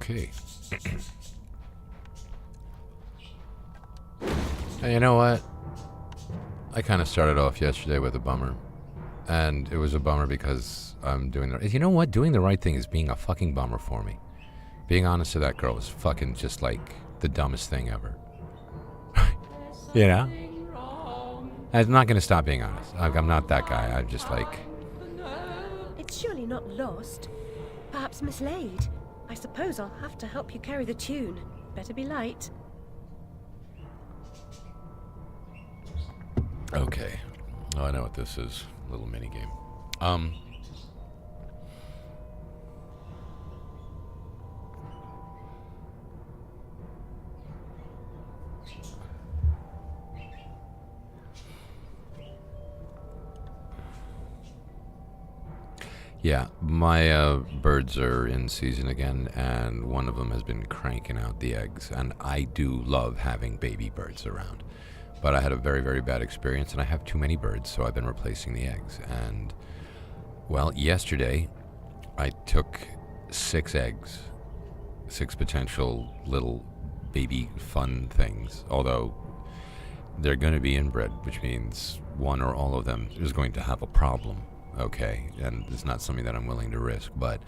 Okay. Hey, you know what? I kind of started off yesterday with a bummer. And it was a bummer because I'm doing the... You know what? Doing the right thing is being a fucking bummer for me. Being honest to that girl was fucking just like the dumbest thing ever. You know? I'm not going to stop being honest. I'm not that guy. I'm just like... It's surely not lost. Perhaps mislaid. I suppose I'll have to help you carry the tune. Better be light. Okay. Oh, I know what this is. A little mini game. Yeah, my birds are in season again, and one of them has been cranking out the eggs, and I do love having baby birds around. But I had a very, very bad experience, and I have too many birds, so I've been replacing the eggs. And, well, yesterday, I took 6 eggs, 6 potential little baby fun things, although they're going to be inbred, which means one or all of them is going to have a problem. Okay, and it's not something that I'm willing to risk, but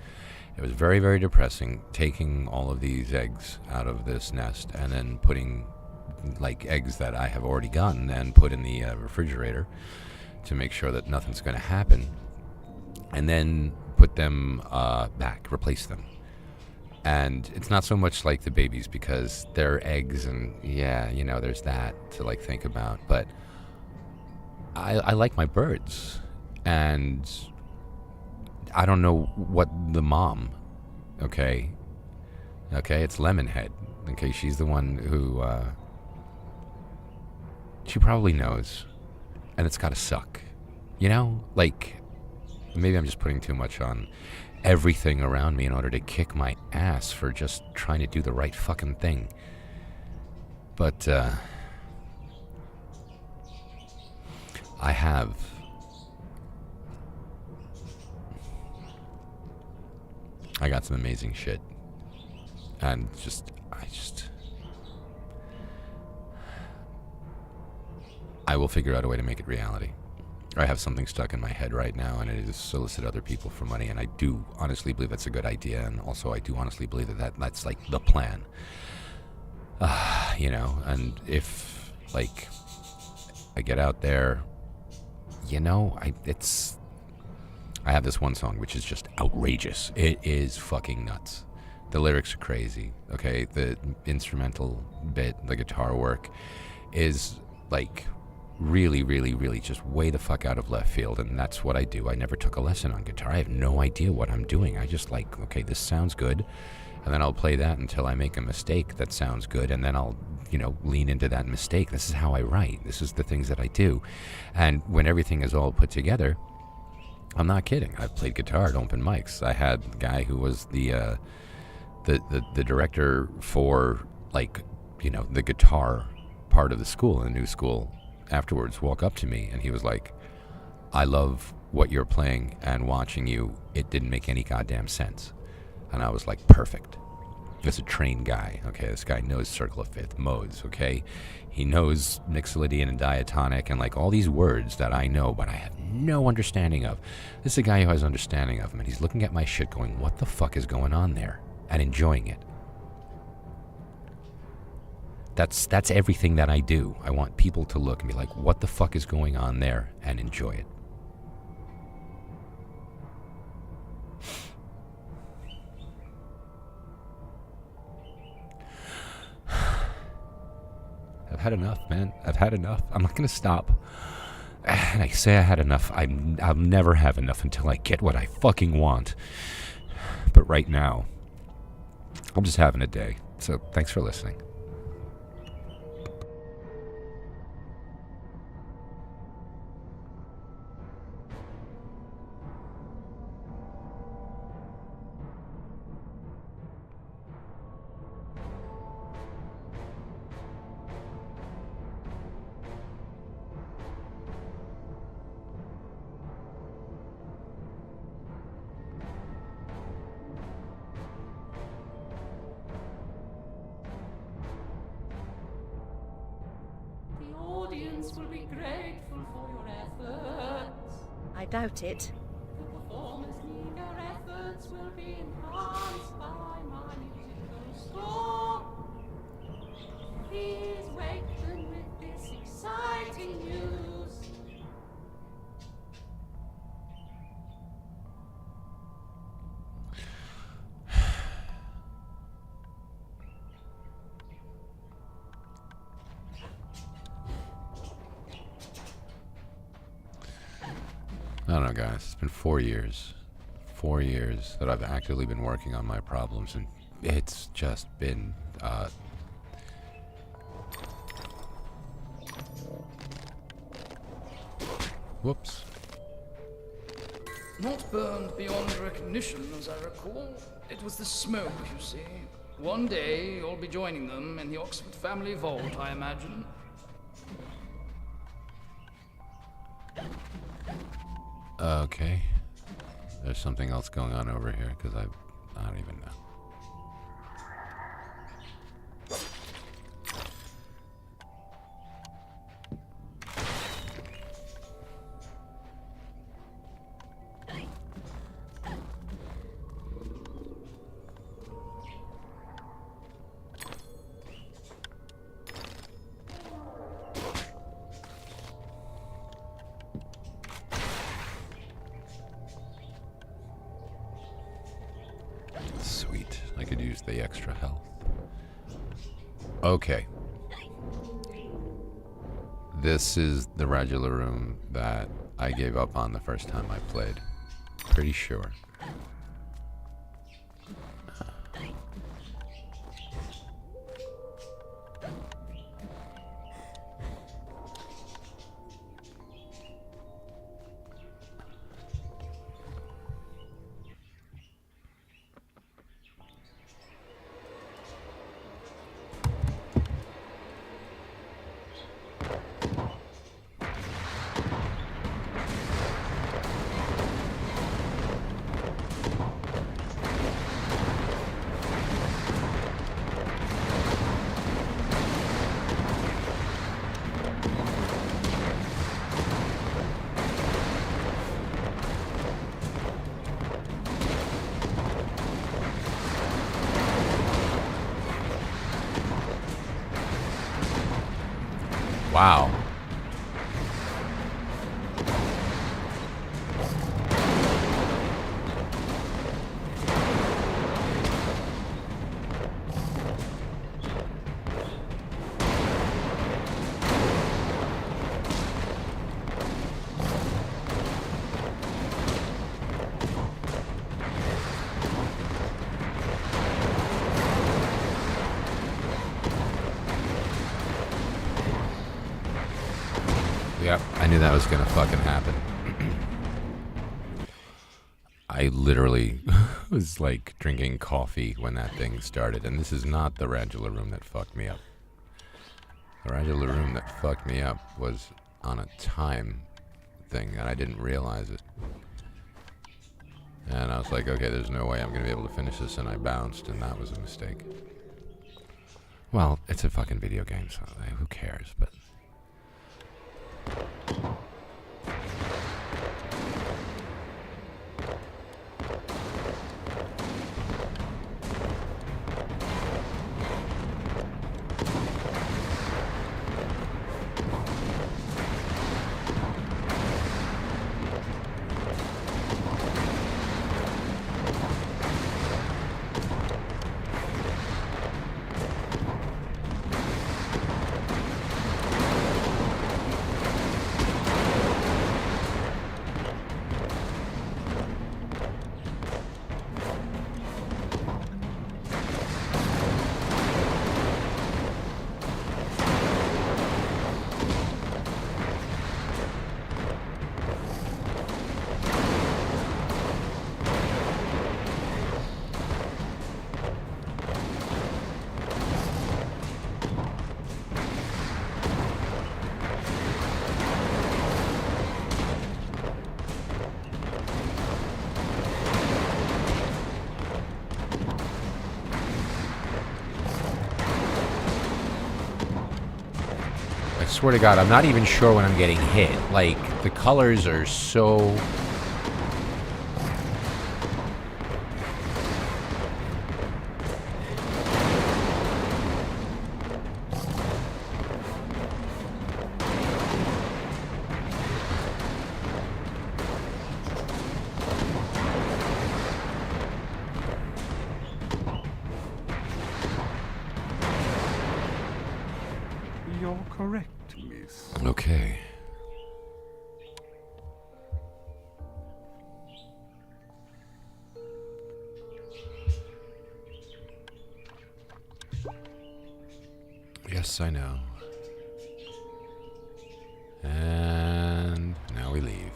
it was very, very depressing taking all of these eggs out of this nest and then putting like eggs that I have already gotten and put in the refrigerator to make sure that nothing's going to happen, and then put them back, replace them. And it's not so much like the babies because they're eggs, and yeah, you know, there's that to like think about, but I like my birds. And I don't know what the mom, okay, it's Lemonhead, okay, she's the one who, she probably knows, and it's gotta suck, you know, like, maybe I'm just putting too much on everything around me in order to kick my ass for just trying to do the right fucking thing, but, I got some amazing shit, and I will figure out a way to make it reality. I have something stuck in my head right now, and it is solicit other people for money, and I do honestly believe that's a good idea, and also I do honestly believe that's like the plan. You know, and if, like, I get out there, you know, I have this one song which is just outrageous. It is fucking nuts. The lyrics are crazy, okay? The instrumental bit, the guitar work, is like really, really, really just way the fuck out of left field, and that's what I do. I never took a lesson on guitar. I have no idea what I'm doing. I just like, okay, this sounds good, and then I'll play that until I make a mistake that sounds good, and then I'll, you know, lean into that mistake. This is how I write. This is the things that I do. And when everything is all put together, I'm not kidding. I've played guitar at open mics. I had a guy who was the director for, like, you know, the guitar part of the school, the new school, afterwards walk up to me and he was like, I love what you're playing, and watching you, it didn't make any goddamn sense. And I was like, perfect. This is a trained guy, okay? This guy knows circle of fifth modes, okay? He knows mixolydian and diatonic and like all these words that I know, but I have no understanding of. This is a guy who has understanding of them, and he's looking at my shit going, what the fuck is going on there? And enjoying it. That's everything that I do. I want people to look and be like, what the fuck is going on there? And enjoy it. I've had enough, man. I've had enough. I'm not going to stop. And I say I had enough. I'll never have enough until I get what I fucking want. But right now, I'm just having a day. So thanks for listening. Will be grateful for your efforts. I doubt it. The performers' meager efforts will be enhanced by my musical score. Please wake them with this exciting news. don't know, guys. It's been 4 years. 4 years that I've actively been working on my problems, and it's just been, whoops. Not burned beyond recognition, as I recall. It was the smoke, you see. One day, you'll be joining them in the Oxford family vault, I imagine. Okay. There's something else going on over here, because I don't even know. Sweet. I could use the extra health. Okay. This is the regular room that I gave up on the first time I played. Pretty sure. Wow. Yep, I knew that was gonna fucking happen. I literally was like drinking coffee when that thing started, and this is not the regular room that fucked me up. The regular room that fucked me up was on a time thing, and I didn't realize it. And I was like, okay, there's no way I'm gonna be able to finish this, and I bounced, and that was a mistake. Well, it's a fucking video game, so who cares, but... I swear to God, I'm not even sure when I'm getting hit. Like, the colors are so... You're correct, miss. Okay. Yes, I know. And now we leave.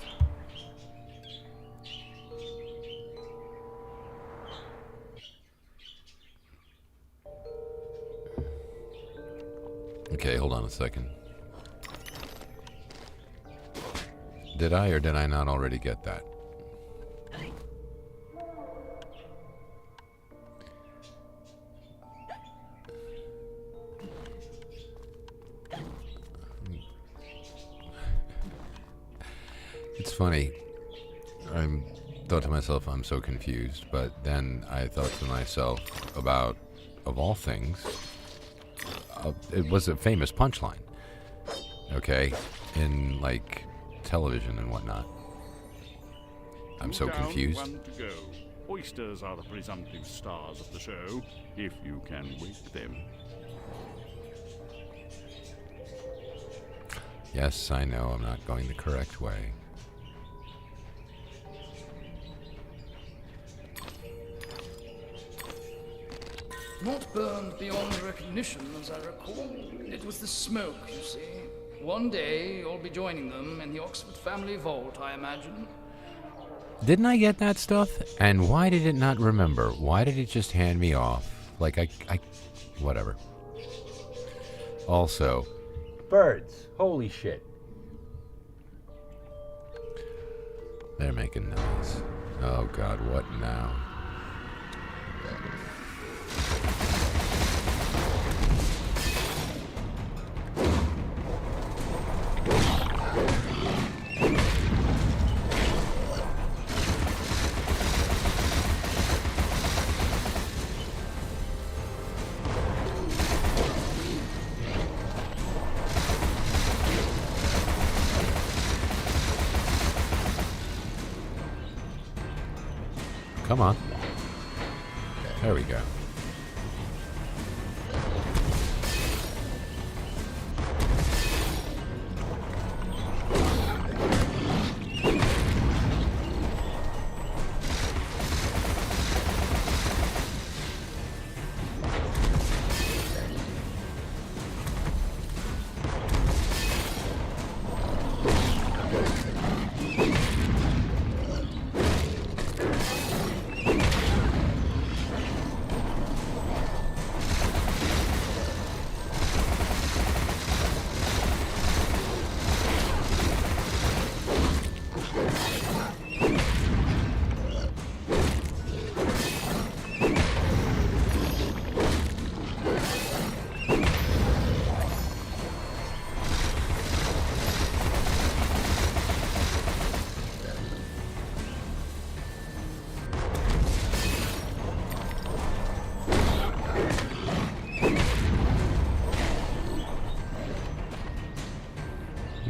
Okay, hold on a second. Did I or did I not already get that? It's funny. I thought to myself, I'm so confused, but then I thought to myself about, of all things, it was a famous punchline, okay, in like television and whatnot. I'm so confused. One to go. Oysters are the presumptive stars of the show, if you can wake them. Yes, I know I'm not going the correct way. Not burned beyond recognition, as I recall. It was the smoke, you see. One day, you'll be joining them in the Oxford family vault, I imagine. Didn't I get that stuff? And why did it not remember? Why did it just hand me off? Like I whatever. Also, birds. Holy shit. They're making noise. Oh God, what now? Come on. There we go.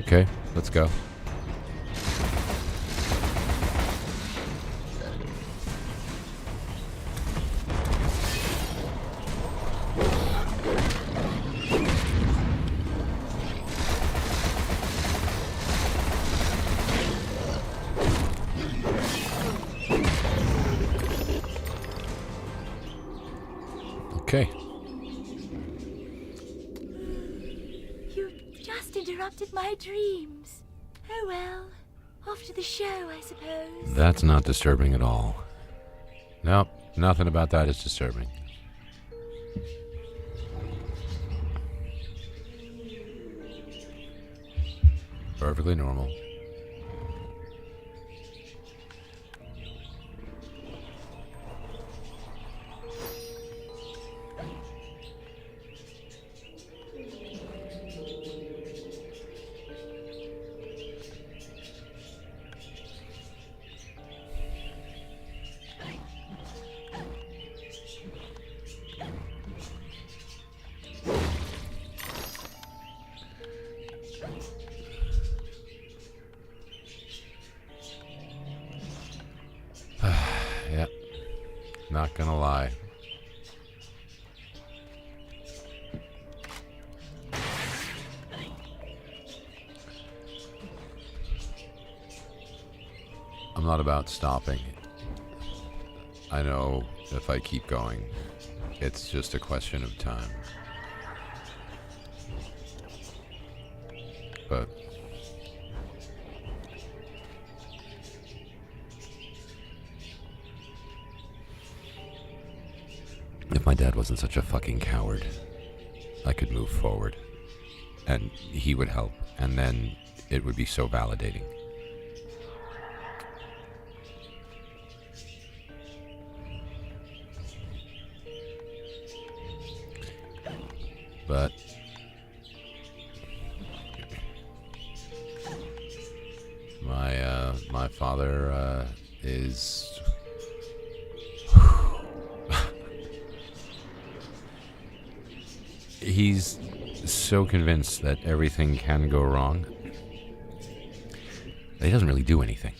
Okay, let's go. Okay. Interrupted my dreams. Oh well, off to the show, I suppose. That's not disturbing at all. Nope, nothing about that is disturbing. Perfectly normal. Yep, not gonna lie. I'm not about stopping. I know if I keep going, it's just a question of time. If my dad wasn't such a fucking coward, I could move forward. And he would help. And then it would be so validating. But my father is he's so convinced that everything can go wrong that he doesn't really do anything.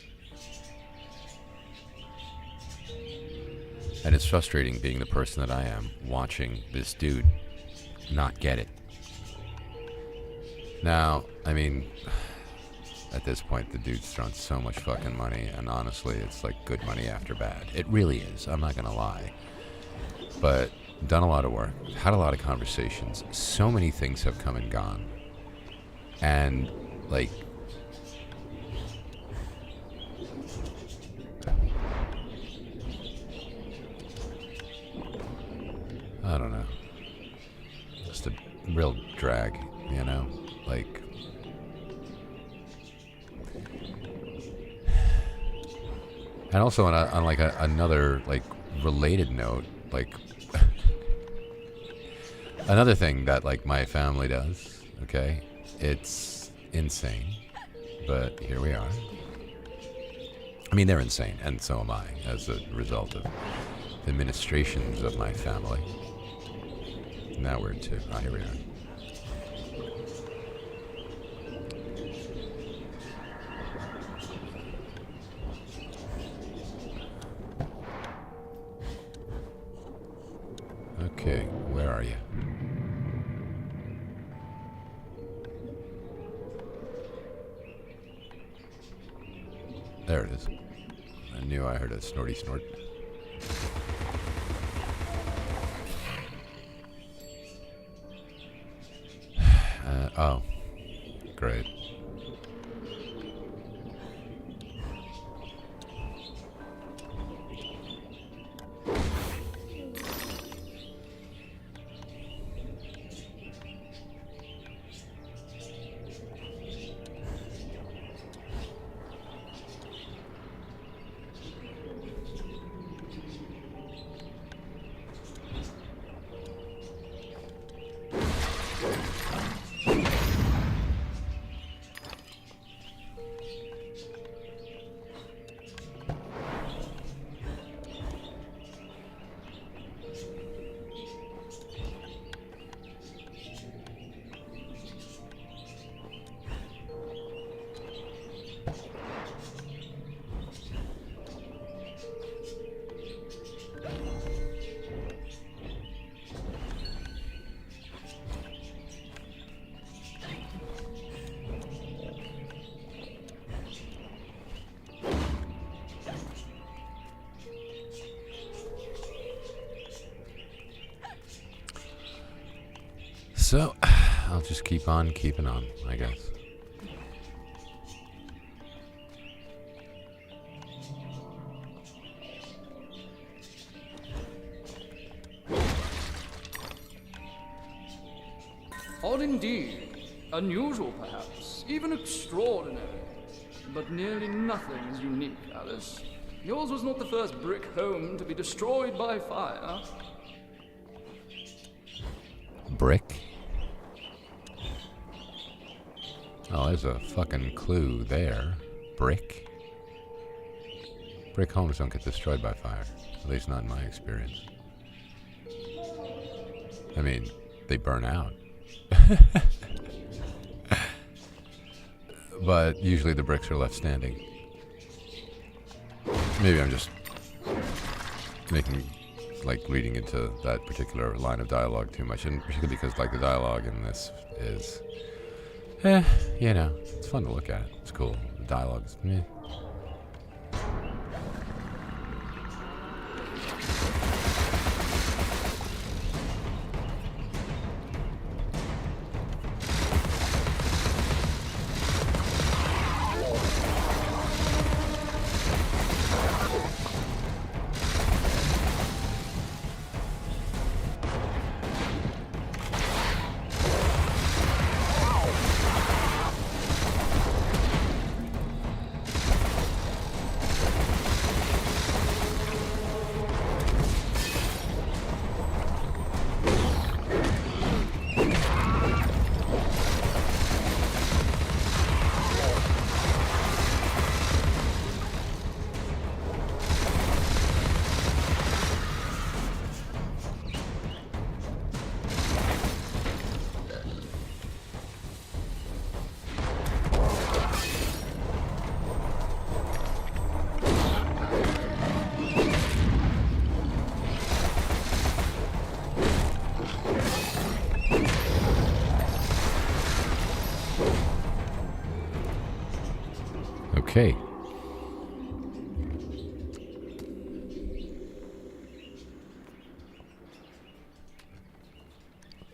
And it's frustrating being the person that I am, watching this dude not get it. Now, I mean, at this point, the dude's thrown so much fucking money, and honestly, it's like good money after bad. It really is, I'm not gonna lie. But done a lot of work, had a lot of conversations, so many things have come and gone. And, like, I don't know. Just a real drag, you know? Like, and also on like another like related note, like another thing that like my family does, okay? It's insane, but here we are. I mean, they're insane, and so am I, as a result of the administrations of my family. Now we're too. Ah, here we are. Okay, where are you? There it is. I knew I heard a snorty snort. Oh, great. So, I'll just keep on keeping on, I guess. Odd indeed. Unusual, perhaps. Even extraordinary. But nearly nothing is unique, Alice. Yours was not the first brick home to be destroyed by fire. Brick? Oh, there's a fucking clue there. Brick? Brick homes don't get destroyed by fire. At least not in my experience. I mean, they burn out. But usually the bricks are left standing. Maybe I'm just reading into that particular line of dialogue too much, and particularly because like the dialogue in this is, you know, it's fun to look at. It's cool. The dialogue's meh. Okay.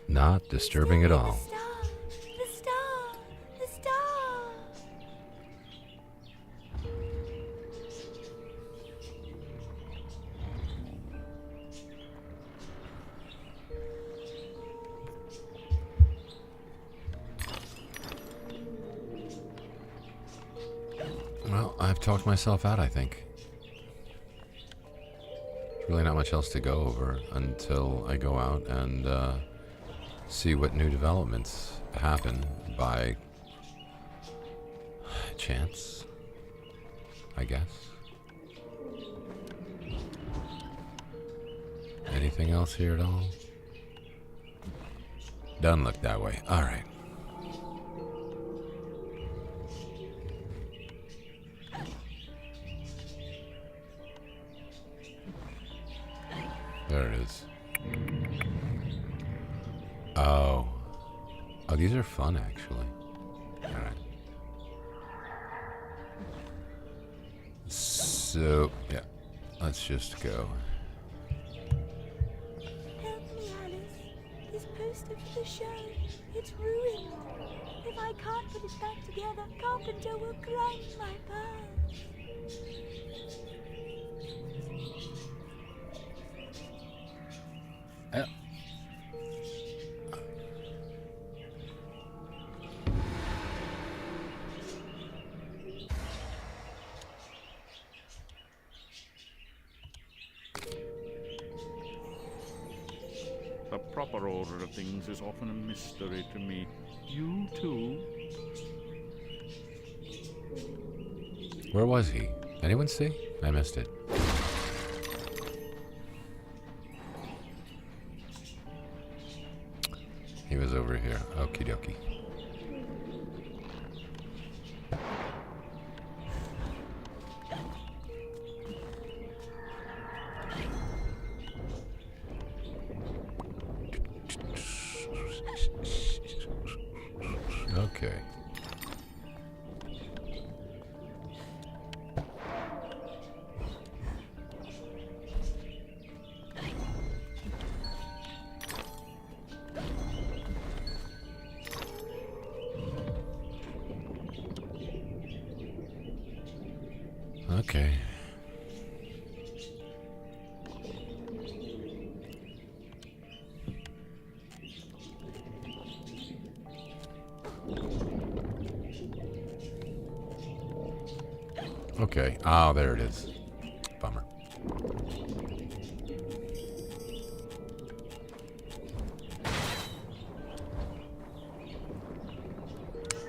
Not disturbing at all. The star! The star! Well, I've talked myself out, I think. There's really not much else to go over until I go out and see what new developments happen by chance, I guess. Anything else here at all? Doesn't look that way. All right. There it is. Oh. Oh, these are fun, actually. Alright. So, yeah. Let's just go. Help me, Alice. This poster for the show, it's ruined. If I can't put it back together, Carpenter will grind my pearls. The proper order of things is often a mystery to me. You too? Where was he? Anyone see? I missed it. He was over here. Okie dokie. Okay. Okay. Okay. Oh, there it is. Bummer.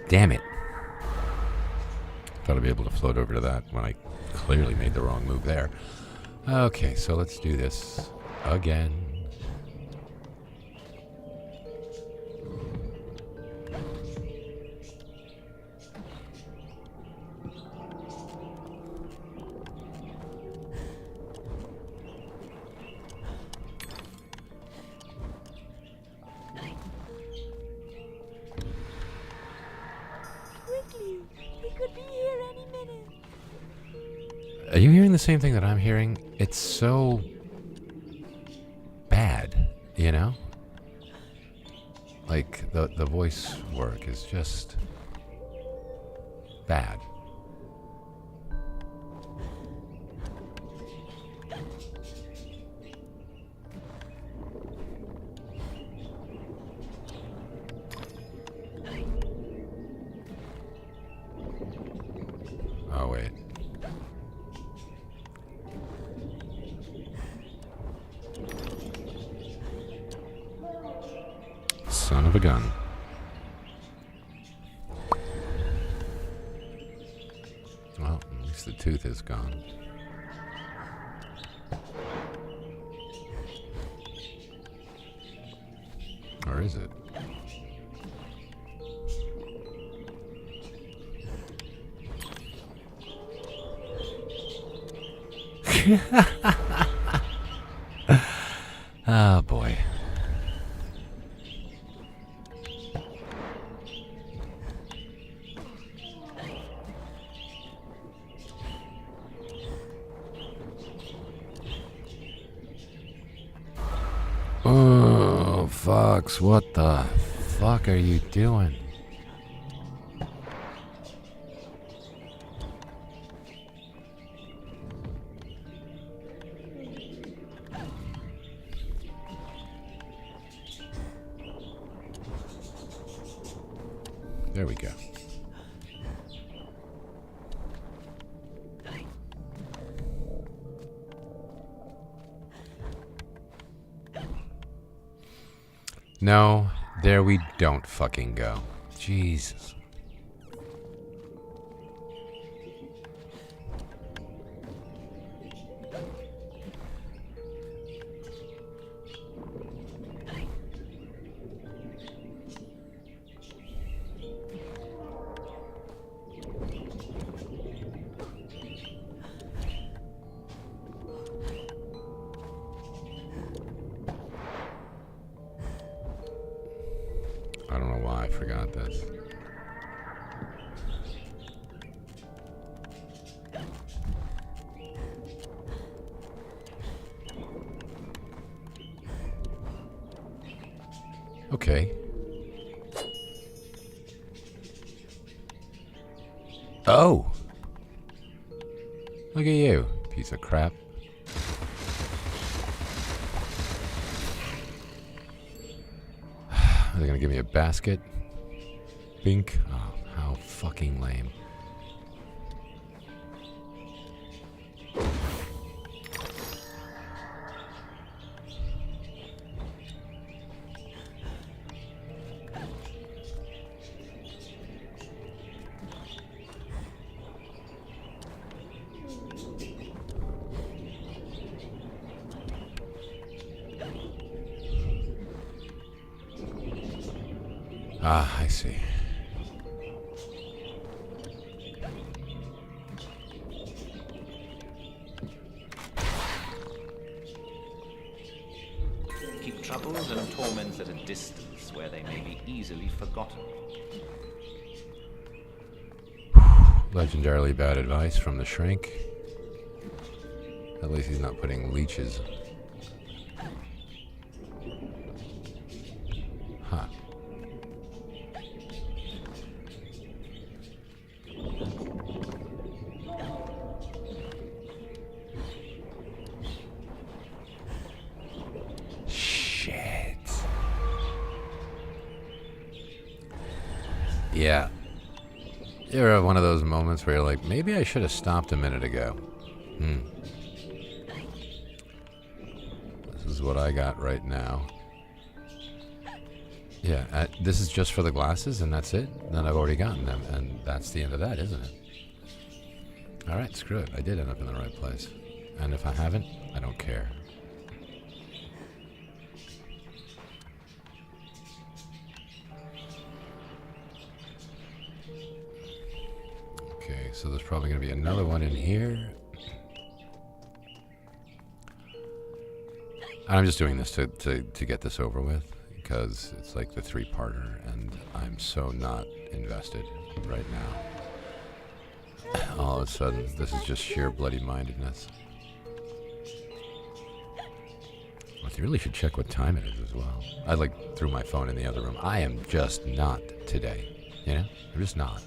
Damn it. Thought I'd be able to float over to that when I clearly made the wrong move there. Okay, so let's do this again. Quickly! He could be here any minute. Are you hearing the same thing that I'm hearing? It's so bad, you know? Like, the voice work is just bad. Oh, wait. Son of a gun. Well, at least the tooth is gone. Or is it? Oh boy. Oh, Fox, what the fuck are you doing? There we go. No, there we don't fucking go. Jesus. I don't know why I forgot this. Okay. Oh! Look at you, piece of crap. Are they gonna give me a basket? Bink? Oh, how fucking lame. Ah, I see. Keep troubles and torments at a distance where they may be easily forgotten. Legendarily bad advice from the shrink. At least he's not putting leeches. Huh. Shit. Yeah. You're one of those moments where you're like, maybe I should have stopped a minute ago. This is what I got right now. Yeah, this is just for the glasses and that's it? Then I've already gotten them and that's the end of that, isn't it? Alright, screw it. I did end up in the right place. And if I haven't, I don't care. Okay, so there's probably going to be another one in here. I'm just doing this to get this over with, because it's like the three-parter, and I'm so not invested right now. All of a sudden, this is just sheer bloody-mindedness. Well, you really should check what time it is as well. I threw my phone in the other room. I am just not today, you know? I'm just not.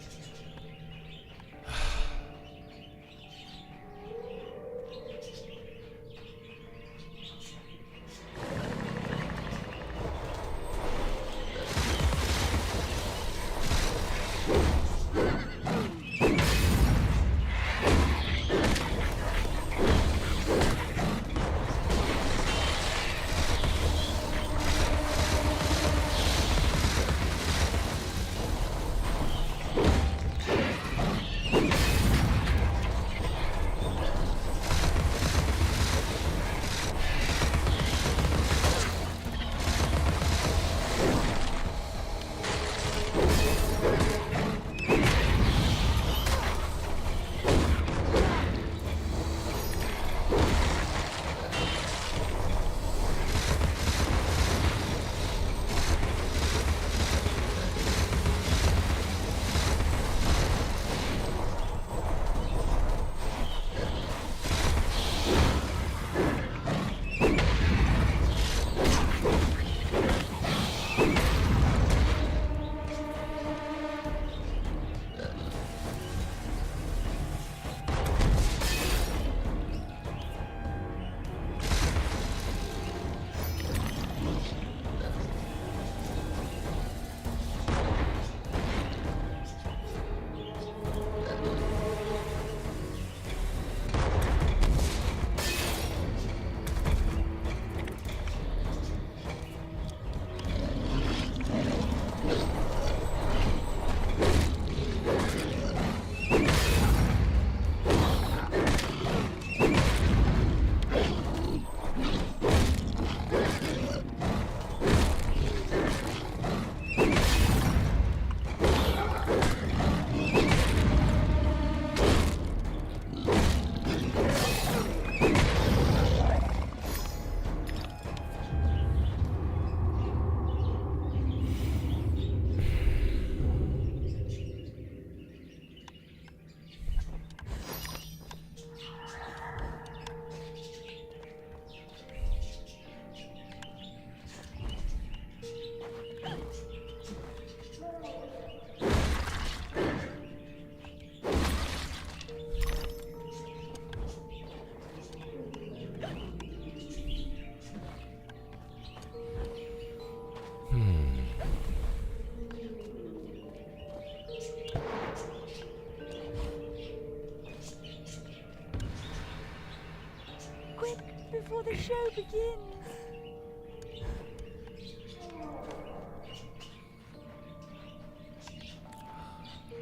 show begins.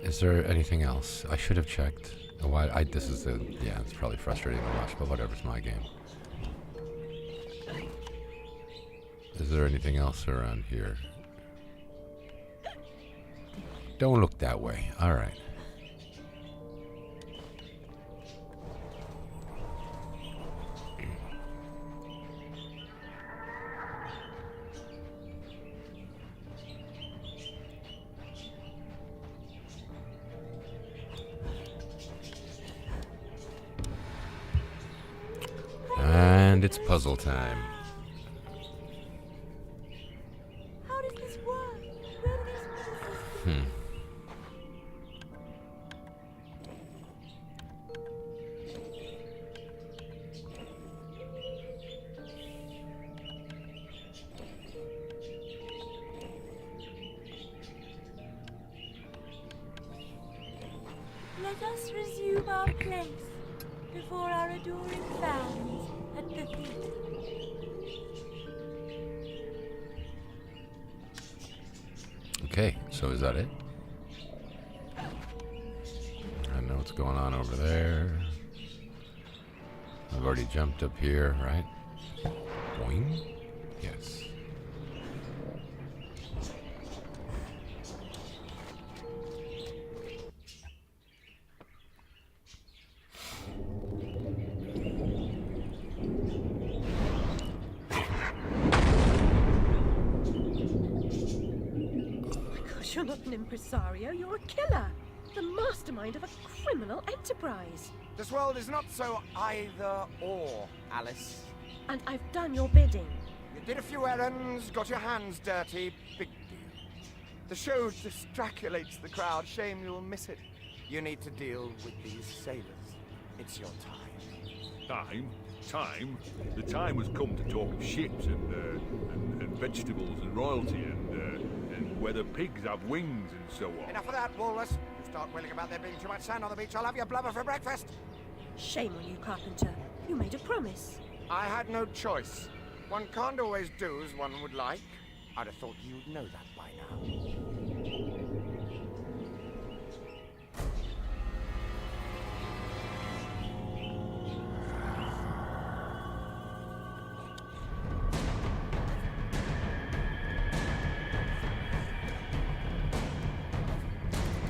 Is there anything else? I should have checked. Why? This is the. Yeah, it's probably frustrating to watch, but whatever, it's my game. Is there anything else around here? Don't look that way. Alright. And it's puzzle time. How does this work? Where do these pieces fit? Let us resume our place before our adoring fans at the theatre. Okay, so is that it? I know what's going on over there. I've already jumped up here, right? Boing? Yes. You're not an impresario, you're a killer. The mastermind of a criminal enterprise. This world is not so either-or, Alice. And I've done your bidding. You did a few errands, got your hands dirty, big deal. The show distraculates the crowd, shame you'll miss it. You need to deal with these sailors. It's your time. Time? Time? The time has come to talk of ships and vegetables and royalty and whether pigs have wings and so on. Enough of that, Walrus. You start wailing about there being too much sand on the beach, I'll have your blubber for breakfast. Shame on you, Carpenter. You made a promise. I had no choice. One can't always do as one would like. I'd have thought you'd know that by now.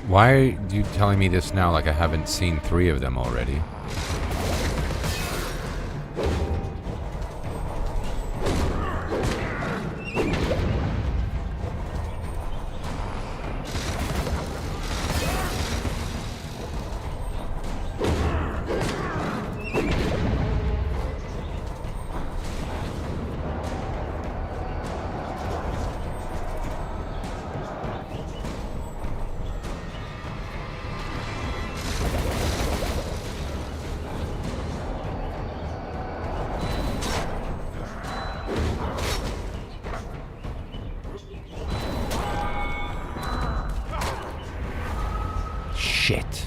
Why are you telling me this now like I haven't seen 3 of them already? Shit.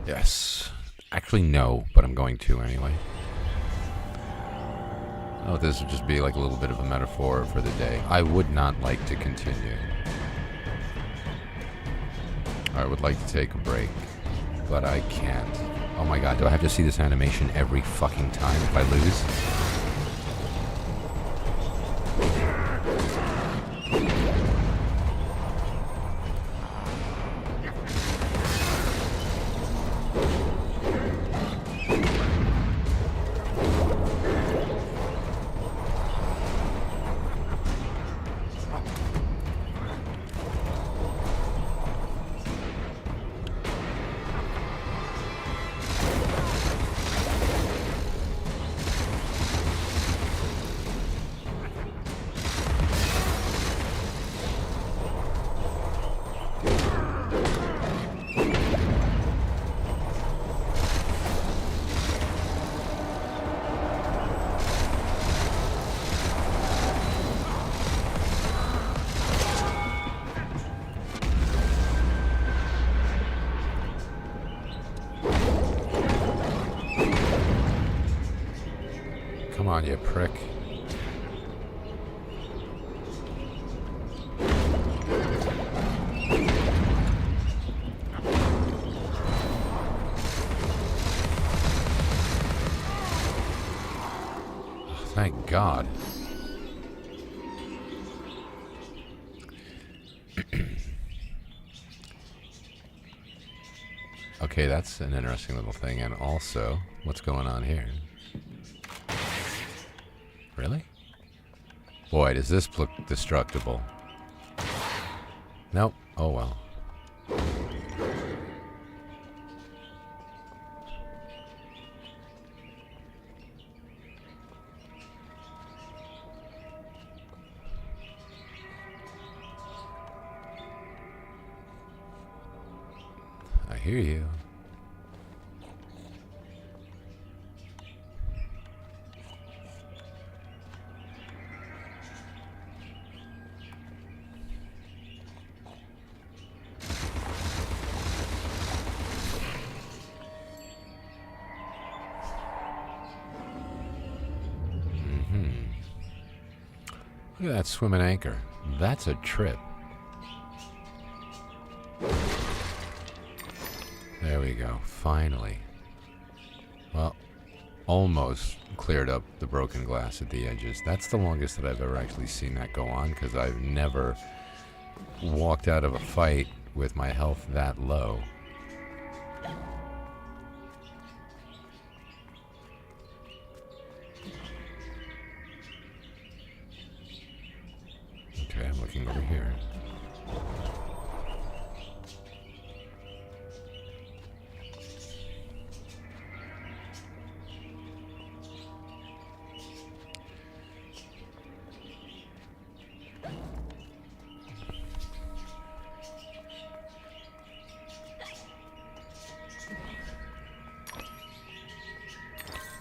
Yes. Actually, no, but I'm going to anyway. Oh, this would just be like a little bit of a metaphor for the day. I would not like to continue. I would like to take a break, but I can't. Oh my god, do I have to see this animation every fucking time if I lose? Come on, you prick. Thank God. Okay, that's an interesting little thing. And also, what's going on here? Really? Boy, does this look destructible. Nope. Oh well. I hear you. Look at that swimming anchor. That's a trip. There we go. Finally. Well, almost cleared up the broken glass at the edges. That's the longest that I've ever actually seen that go on, because I've never walked out of a fight with my health that low. Okay, I'm looking over here.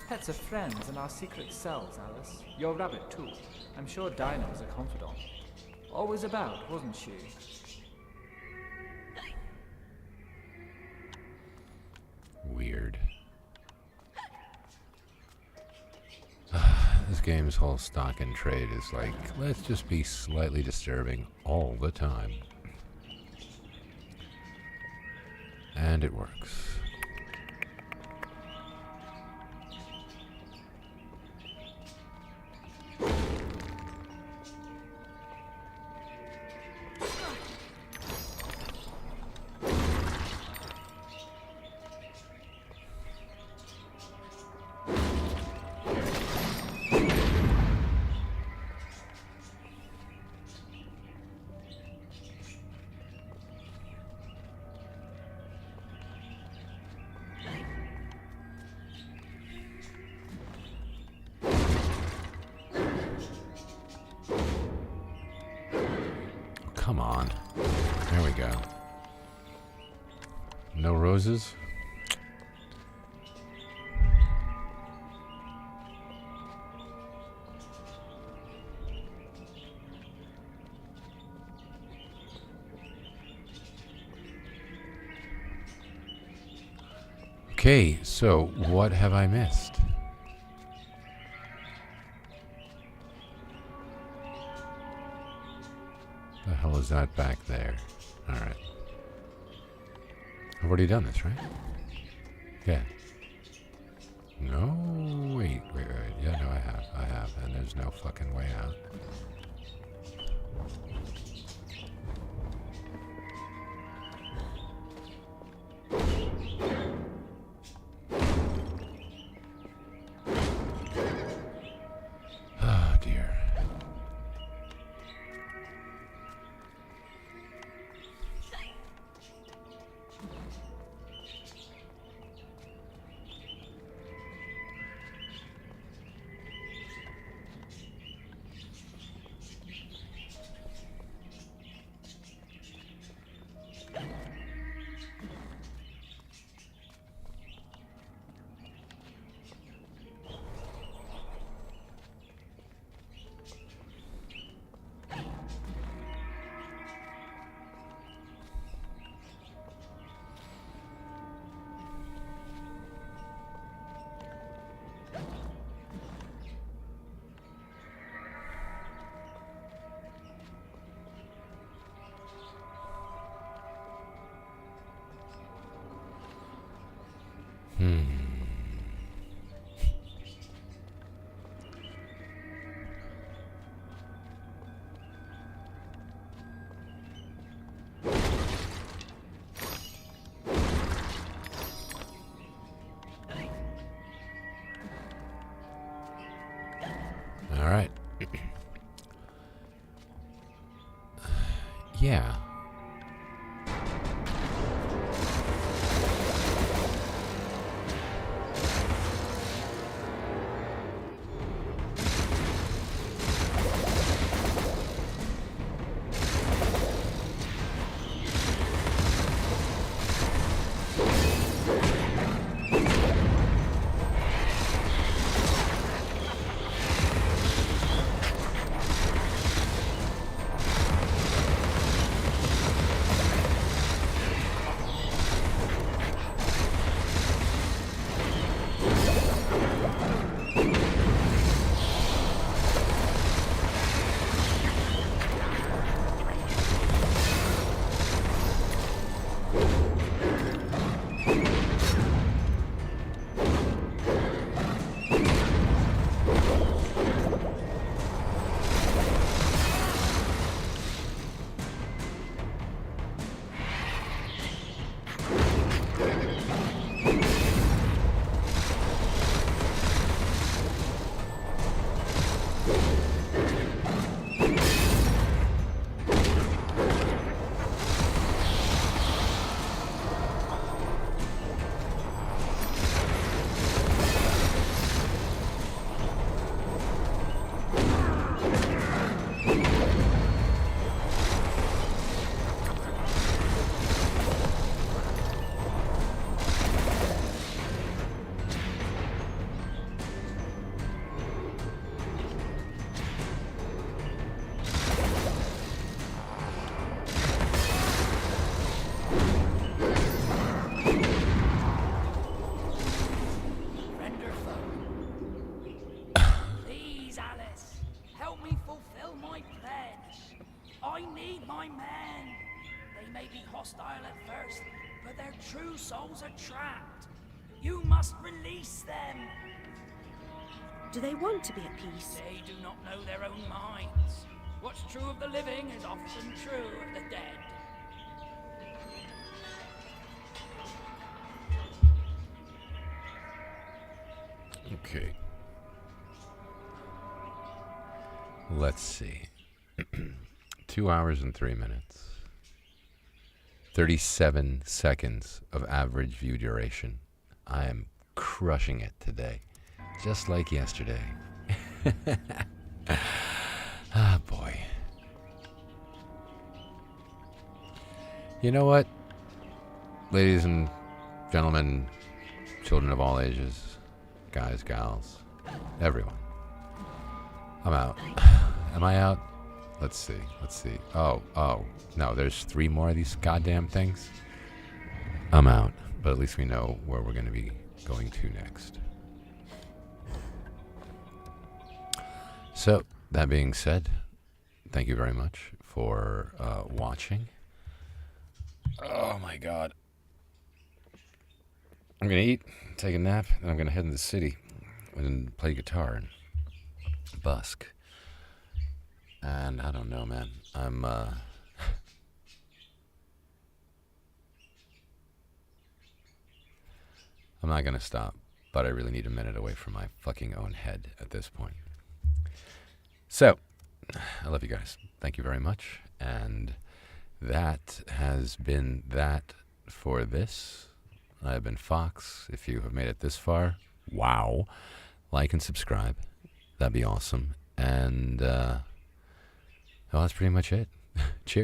Pets are friends in our secret cells, Alice. Your rabbit, too. I'm sure Dinah was a confidant. Always about, wasn't she? Weird. This game's whole stock and trade is like, let's just be slightly disturbing all the time. And it works. Come on. There we go. No roses? Okay, so what have I missed? The hell is that back there? Alright. I've already done this, right? Yeah. No, wait. Yeah, no, I have. And there's no fucking way out. Oh, dear. All right. Yeah. Please, Alice, help me fulfill my pledge. I need my men. They may be hostile at first, but their true souls are trapped. You must release them. Do they want to be at peace? They do not know their own minds. What's true of the living is often true of the dead. Okay. Let's see. 2 hours and 3 minutes. 37 seconds of average view duration. I am crushing it today. Just like yesterday. Ah, boy. You know what? Ladies and gentlemen, children of all ages, guys, gals, everyone. I'm out. Am I out? Let's see. Oh, no, there's 3 more of these goddamn things. I'm out, but at least we know where we're going to be going to next. So, that being said, thank you very much for watching. Oh my god. I'm going to eat, take a nap, and I'm going to head in the city and play guitar and busk. And I don't know, man. I'm not going to stop, but I really need a minute away from my fucking own head at this point. So, I love you guys. Thank you very much. And that has been that for this. I've been Fox. If you have made it this far, wow. Like and subscribe. That'd be awesome. And, well, that's pretty much it. Cheers.